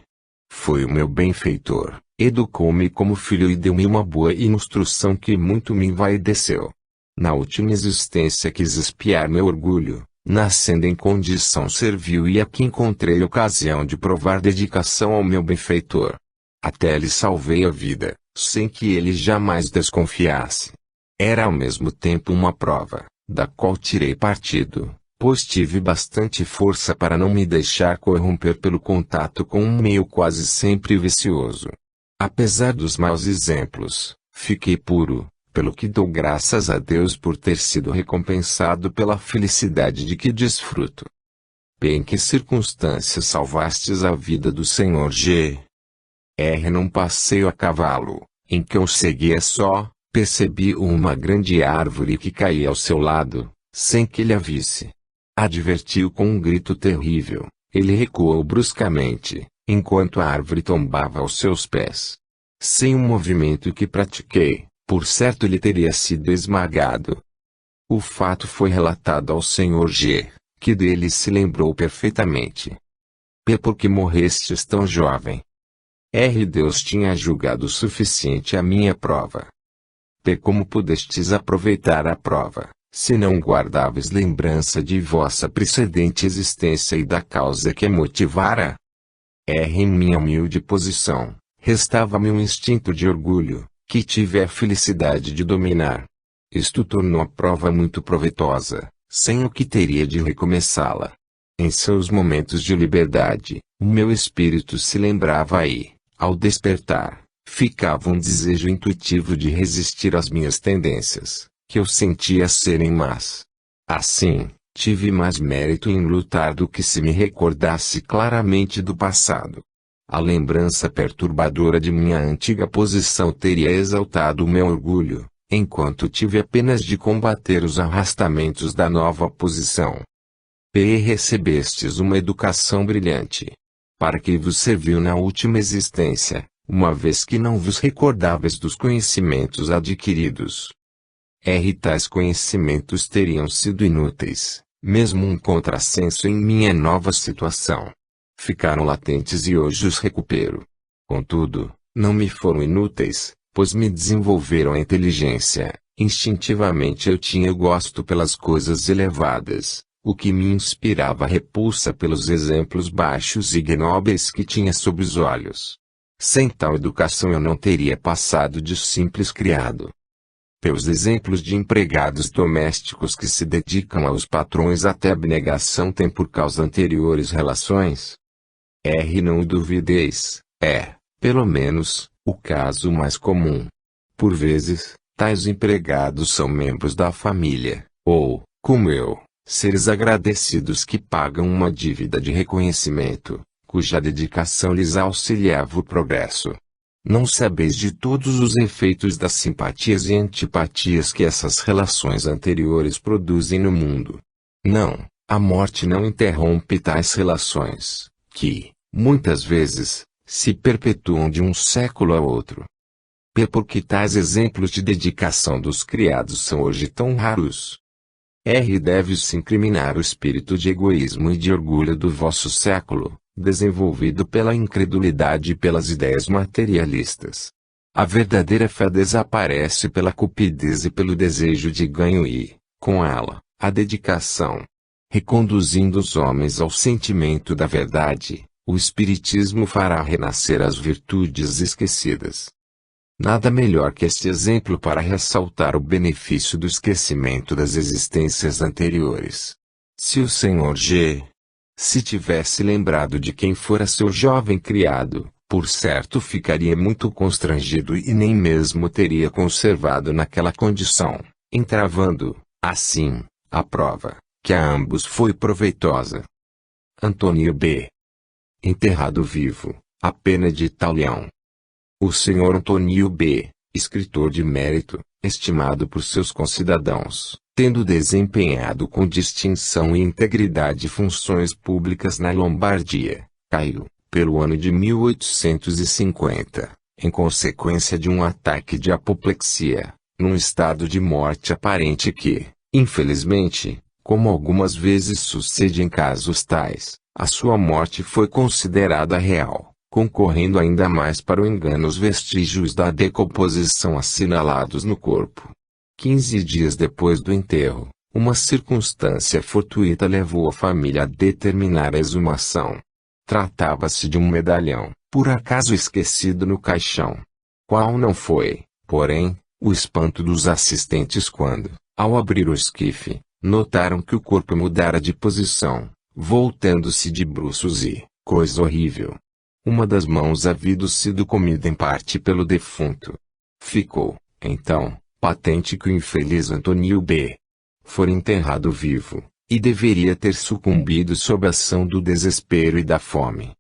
foi o meu benfeitor, educou-me como filho e deu-me uma boa instrução que muito me envaideceu. Na última existência quis espiar meu orgulho, nascendo em condição servil e aqui encontrei ocasião de provar dedicação ao meu benfeitor. Até lhe salvei a vida, sem que ele jamais desconfiasse. Era ao mesmo tempo uma prova, da qual tirei partido, pois tive bastante força para não me deixar corromper pelo contato com um meio quase sempre vicioso. Apesar dos maus exemplos, fiquei puro, pelo que dou graças a Deus por ter sido recompensado pela felicidade de que desfruto. P. Em que circunstâncias salvastes a vida do Senhor G. R. Num passeio a cavalo, em que eu seguia só, percebi uma grande árvore que caía ao seu lado, sem que ele a visse. Advertiu com um grito terrível, ele recuou bruscamente, enquanto a árvore tombava aos seus pés. Sem um movimento que pratiquei, por certo ele teria sido esmagado. O fato foi relatado ao Sr. G., que dele se lembrou perfeitamente. P. Por que morrestes tão jovem? R. Deus tinha julgado suficiente a minha prova. P. Como pudestes aproveitar a prova, se não guardáveis lembrança de vossa precedente existência e da causa que a motivara? R. Em minha humilde posição, restava-me um instinto de orgulho, que tive a felicidade de dominar. Isto tornou a prova muito proveitosa, sem o que teria de recomeçá-la. Em seus momentos de liberdade, o meu espírito se lembrava e, ao despertar, ficava um desejo intuitivo de resistir às minhas tendências, que eu sentia serem más. Assim, tive mais mérito em lutar do que se me recordasse claramente do passado. A lembrança perturbadora de minha antiga posição teria exaltado o meu orgulho, enquanto tive apenas de combater os arrastamentos da nova posição. P. Recebestes uma educação brilhante. Para que vos serviu na última existência, uma vez que não vos recordáveis dos conhecimentos adquiridos. R. Tais conhecimentos teriam sido inúteis, mesmo um contrassenso em minha nova situação. Ficaram latentes e hoje os recupero. Contudo, não me foram inúteis, pois me desenvolveram a inteligência. Instintivamente eu tinha gosto pelas coisas elevadas, o que me inspirava repulsa pelos exemplos baixos e ignóbeis que tinha sob os olhos. Sem tal educação eu não teria passado de simples criado. Pelos exemplos de empregados domésticos que se dedicam aos patrões até abnegação têm por causa anteriores relações. R. Não o duvideis, é, pelo menos, o caso mais comum. Por vezes, tais empregados são membros da família, ou, como eu, seres agradecidos que pagam uma dívida de reconhecimento, cuja dedicação lhes auxiliava o progresso. Não sabeis de todos os efeitos das simpatias e antipatias que essas relações anteriores produzem no mundo. Não, a morte não interrompe tais relações, que, muitas vezes, se perpetuam de um século a outro. P. Porque tais exemplos de dedicação dos criados são hoje tão raros. R. Deve-se incriminar o espírito de egoísmo e de orgulho do vosso século, desenvolvido pela incredulidade e pelas ideias materialistas. A verdadeira fé desaparece pela cupidez e pelo desejo de ganho e, com ela, a dedicação. Reconduzindo os homens ao sentimento da verdade, o Espiritismo fará renascer as virtudes esquecidas. Nada melhor que este exemplo para ressaltar o benefício do esquecimento das existências anteriores. Se o Sr. G. se tivesse lembrado de quem fora seu jovem criado, por certo ficaria muito constrangido e nem mesmo teria conservado naquela condição, entravando, assim, a prova, que a ambos foi proveitosa. Antônio B. Enterrado vivo, a pena de Italião. O Sr. Antônio B., escritor de mérito, estimado por seus concidadãos, tendo desempenhado com distinção e integridade funções públicas na Lombardia, caiu, pelo ano de 1850, em consequência de um ataque de apoplexia, num estado de morte aparente que, infelizmente, como algumas vezes sucede em casos tais, a sua morte foi considerada real, concorrendo ainda mais para o engano os vestígios da decomposição assinalados no corpo. 15 dias depois do enterro, uma circunstância fortuita levou a família a determinar a exumação. Tratava-se de um medalhão, por acaso esquecido no caixão. Qual não foi, porém, o espanto dos assistentes quando, ao abrir o esquife, notaram que o corpo mudara de posição, voltando-se de bruços e, coisa horrível, uma das mãos havia sido comida em parte pelo defunto. Ficou, então, patente que o infeliz Antônio B. fora enterrado vivo, e deveria ter sucumbido sob a ação do desespero e da fome.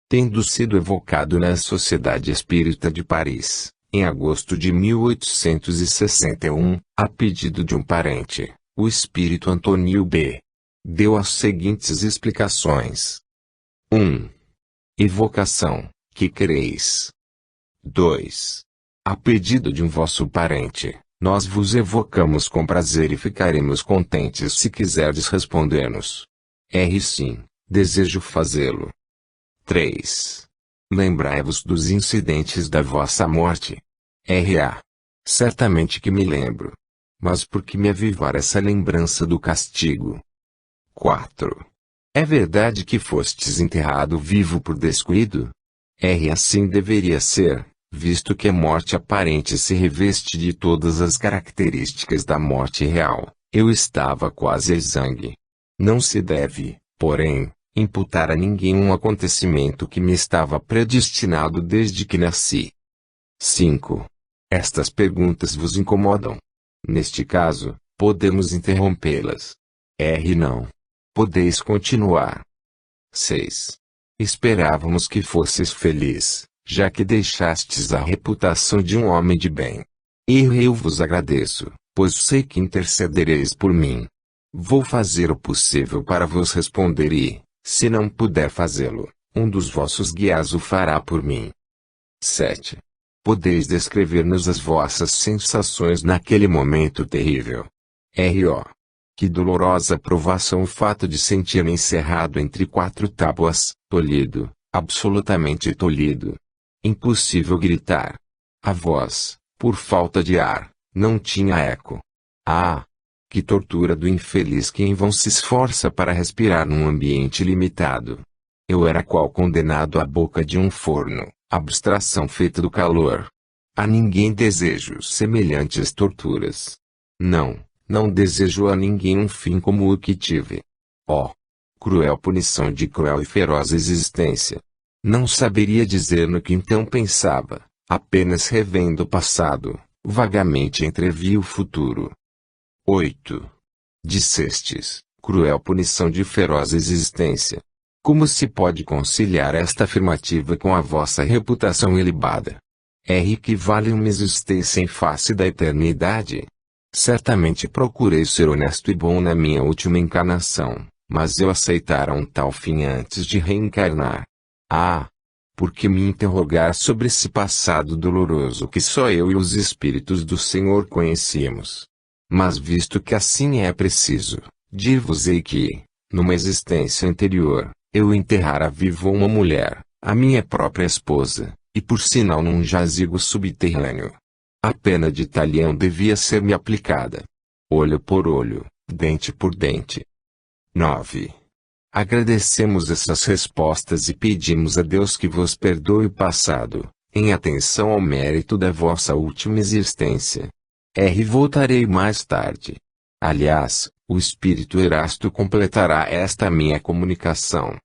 Tendo sido evocado na Sociedade Espírita de Paris, em agosto de 1861, a pedido de um parente, o espírito Antônio B. deu as seguintes explicações. 1. Evocação, que quereis? 2. A pedido de um vosso parente, nós vos evocamos com prazer e ficaremos contentes se quiserdes responder-nos. Sim, desejo fazê-lo. 3. Lembrai-vos dos incidentes da vossa morte. Certamente que me lembro. Mas por que me avivar essa lembrança do castigo? 4. É verdade que fostes enterrado vivo por descuido? Assim deveria ser, visto que a morte aparente se reveste de todas as características da morte real. Eu estava quase exangue. Não se deve, porém, imputar a ninguém um acontecimento que me estava predestinado desde que nasci. 5. Estas perguntas vos incomodam? Neste caso, podemos interrompê-las. Não. Podeis continuar. 6. Esperávamos que fosses feliz, já que deixastes a reputação de um homem de bem. Eu vos agradeço, pois sei que intercedereis por mim. Vou fazer o possível para vos responder e, se não puder fazê-lo, um dos vossos guias o fará por mim. 7. Podeis descrever-nos as vossas sensações naquele momento terrível. Que dolorosa provação o fato de sentir-me encerrado entre quatro tábuas, tolhido, absolutamente tolhido. Impossível gritar. A voz, por falta de ar, não tinha eco. Que tortura do infeliz que em vão se esforça para respirar num ambiente limitado. Eu era qual condenado à boca de um forno, abstração feita do calor. A ninguém desejo semelhantes torturas. Não desejo a ninguém um fim como o que tive. Cruel punição de cruel e feroz existência. Não saberia dizer no que então pensava, apenas revendo o passado, vagamente entrevi o futuro. 8. Dissestes, cruel punição de feroz existência. Como se pode conciliar esta afirmativa com a vossa reputação ilibada? Que vale uma existência em face da eternidade? Certamente procurei ser honesto e bom na minha última encarnação, mas eu aceitara um tal fim antes de reencarnar. Por que me interrogar sobre esse passado doloroso que só eu e os Espíritos do Senhor conhecíamos? Mas visto que assim é preciso, dir-vos-ei que, numa existência anterior, eu enterrara viva uma mulher, a minha própria esposa, e por sinal num jazigo subterrâneo. A pena de talião devia ser-me aplicada. Olho por olho, dente por dente. 9. Agradecemos essas respostas e pedimos a Deus que vos perdoe o passado, em atenção ao mérito da vossa última existência. Voltarei mais tarde. Aliás, o Espírito Erasto completará esta minha comunicação.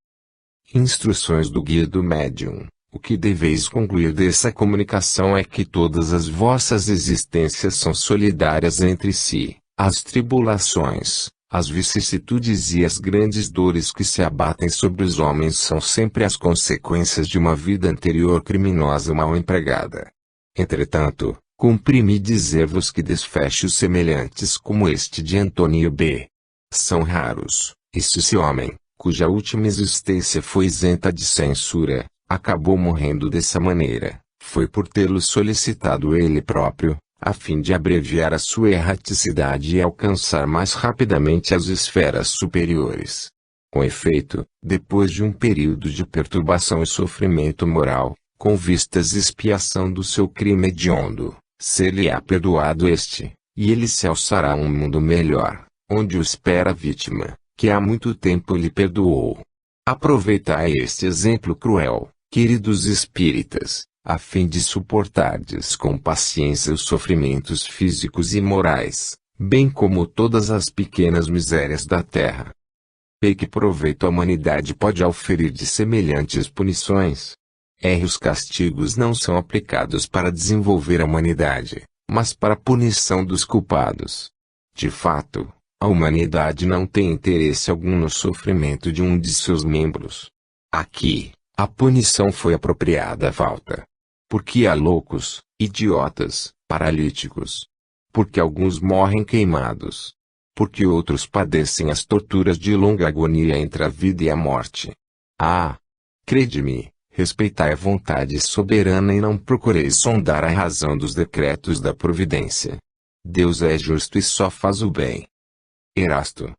Instruções do Guia do Médium. O que deveis concluir dessa comunicação é que todas as vossas existências são solidárias entre si. As tribulações, as vicissitudes e as grandes dores que se abatem sobre os homens são sempre as consequências de uma vida anterior criminosa mal empregada. Entretanto, cumpre-me dizer-vos que desfechos semelhantes como este de Antônio B. são raros, e se esse homem, cuja última existência foi isenta de censura, acabou morrendo dessa maneira, foi por tê-lo solicitado ele próprio, a fim de abreviar a sua erraticidade e alcançar mais rapidamente as esferas superiores. Com efeito, depois de um período de perturbação e sofrimento moral, com vistas expiação do seu crime hediondo, ser-lhe-á perdoado este, e ele se alçará a um mundo melhor, onde o espera a vítima, que há muito tempo lhe perdoou. Aproveitai este exemplo cruel, queridos espíritas, a fim de suportardes com paciência os sofrimentos físicos e morais, bem como todas as pequenas misérias da terra. Que proveito a humanidade pode auferir de semelhantes punições? Os castigos não são aplicados para desenvolver a humanidade, mas para a punição dos culpados. De fato, a humanidade não tem interesse algum no sofrimento de um de seus membros. Aqui, a punição foi apropriada à falta. Porque há loucos, idiotas, paralíticos. Porque alguns morrem queimados. Porque outros padecem as torturas de longa agonia entre a vida e a morte. Crede-me, respeitai a vontade soberana e não procureis sondar a razão dos decretos da providência. Deus é justo e só faz o bem. Erasto.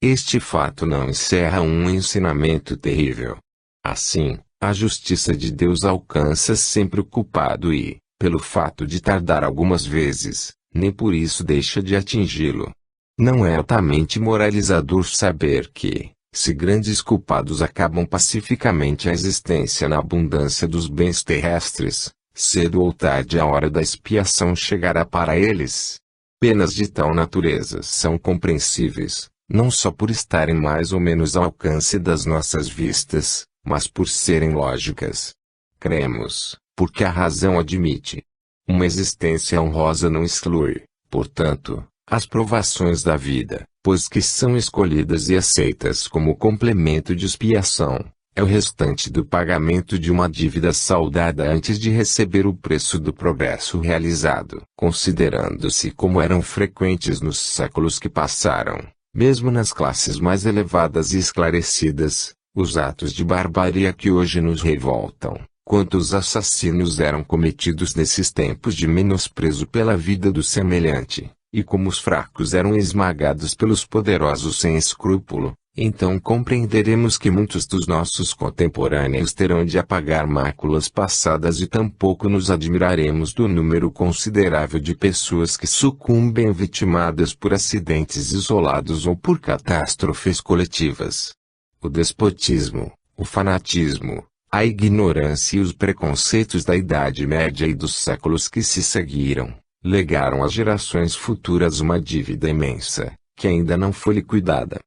Este fato não encerra um ensinamento terrível. Assim, a justiça de Deus alcança sempre o culpado e, pelo fato de tardar algumas vezes, nem por isso deixa de atingi-lo. Não é altamente moralizador saber que, se grandes culpados acabam pacificamente a existência na abundância dos bens terrestres, cedo ou tarde a hora da expiação chegará para eles. Penas de tal natureza são compreensíveis, não só por estarem mais ou menos ao alcance das nossas vistas, mas por serem lógicas. Cremos, porque a razão admite. Uma existência honrosa não exclui, portanto, as provações da vida, pois que são escolhidas e aceitas como complemento de expiação, é o restante do pagamento de uma dívida saldada antes de receber o preço do progresso realizado. Considerando-se como eram frequentes nos séculos que passaram, mesmo nas classes mais elevadas e esclarecidas, os atos de barbarie que hoje nos revoltam, quantos assassinos eram cometidos nesses tempos de menosprezo pela vida do semelhante, e como os fracos eram esmagados pelos poderosos sem escrúpulo, então compreenderemos que muitos dos nossos contemporâneos terão de apagar máculas passadas e tampouco nos admiraremos do número considerável de pessoas que sucumbem vitimadas por acidentes isolados ou por catástrofes coletivas. O despotismo, o fanatismo, a ignorância e os preconceitos da Idade Média e dos séculos que se seguiram, legaram às gerações futuras uma dívida imensa, que ainda não foi liquidada.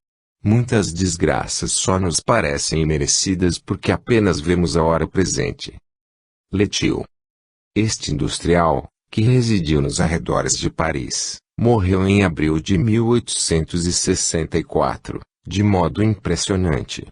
Muitas desgraças só nos parecem imerecidas porque apenas vemos a hora presente. Letil. Este industrial, que residiu nos arredores de Paris, morreu em abril de 1864. De modo impressionante.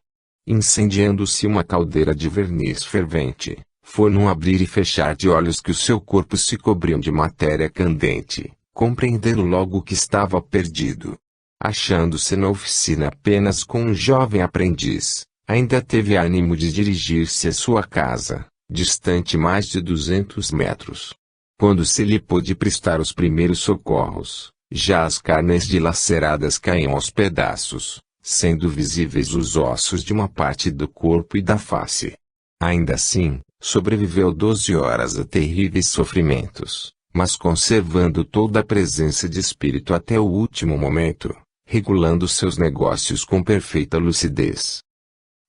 Incendiando-se uma caldeira de verniz fervente, foi num abrir e fechar de olhos que o seu corpo se cobriu de matéria candente, compreendendo logo que estava perdido. Achando-se na oficina apenas com um jovem aprendiz, ainda teve ânimo de dirigir-se à sua casa, distante mais de 200 metros. Quando se lhe pôde prestar os primeiros socorros, já as carnes dilaceradas caíam aos pedaços, sendo visíveis os ossos de uma parte do corpo e da face. Ainda assim, sobreviveu 12 horas a terríveis sofrimentos, mas conservando toda a presença de espírito até o último momento, regulando seus negócios com perfeita lucidez.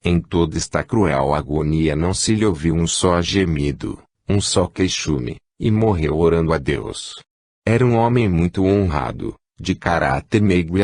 Em toda esta cruel agonia não se lhe ouviu um só gemido, um só queixume, e morreu orando a Deus. Era um homem muito honrado, de caráter meigo e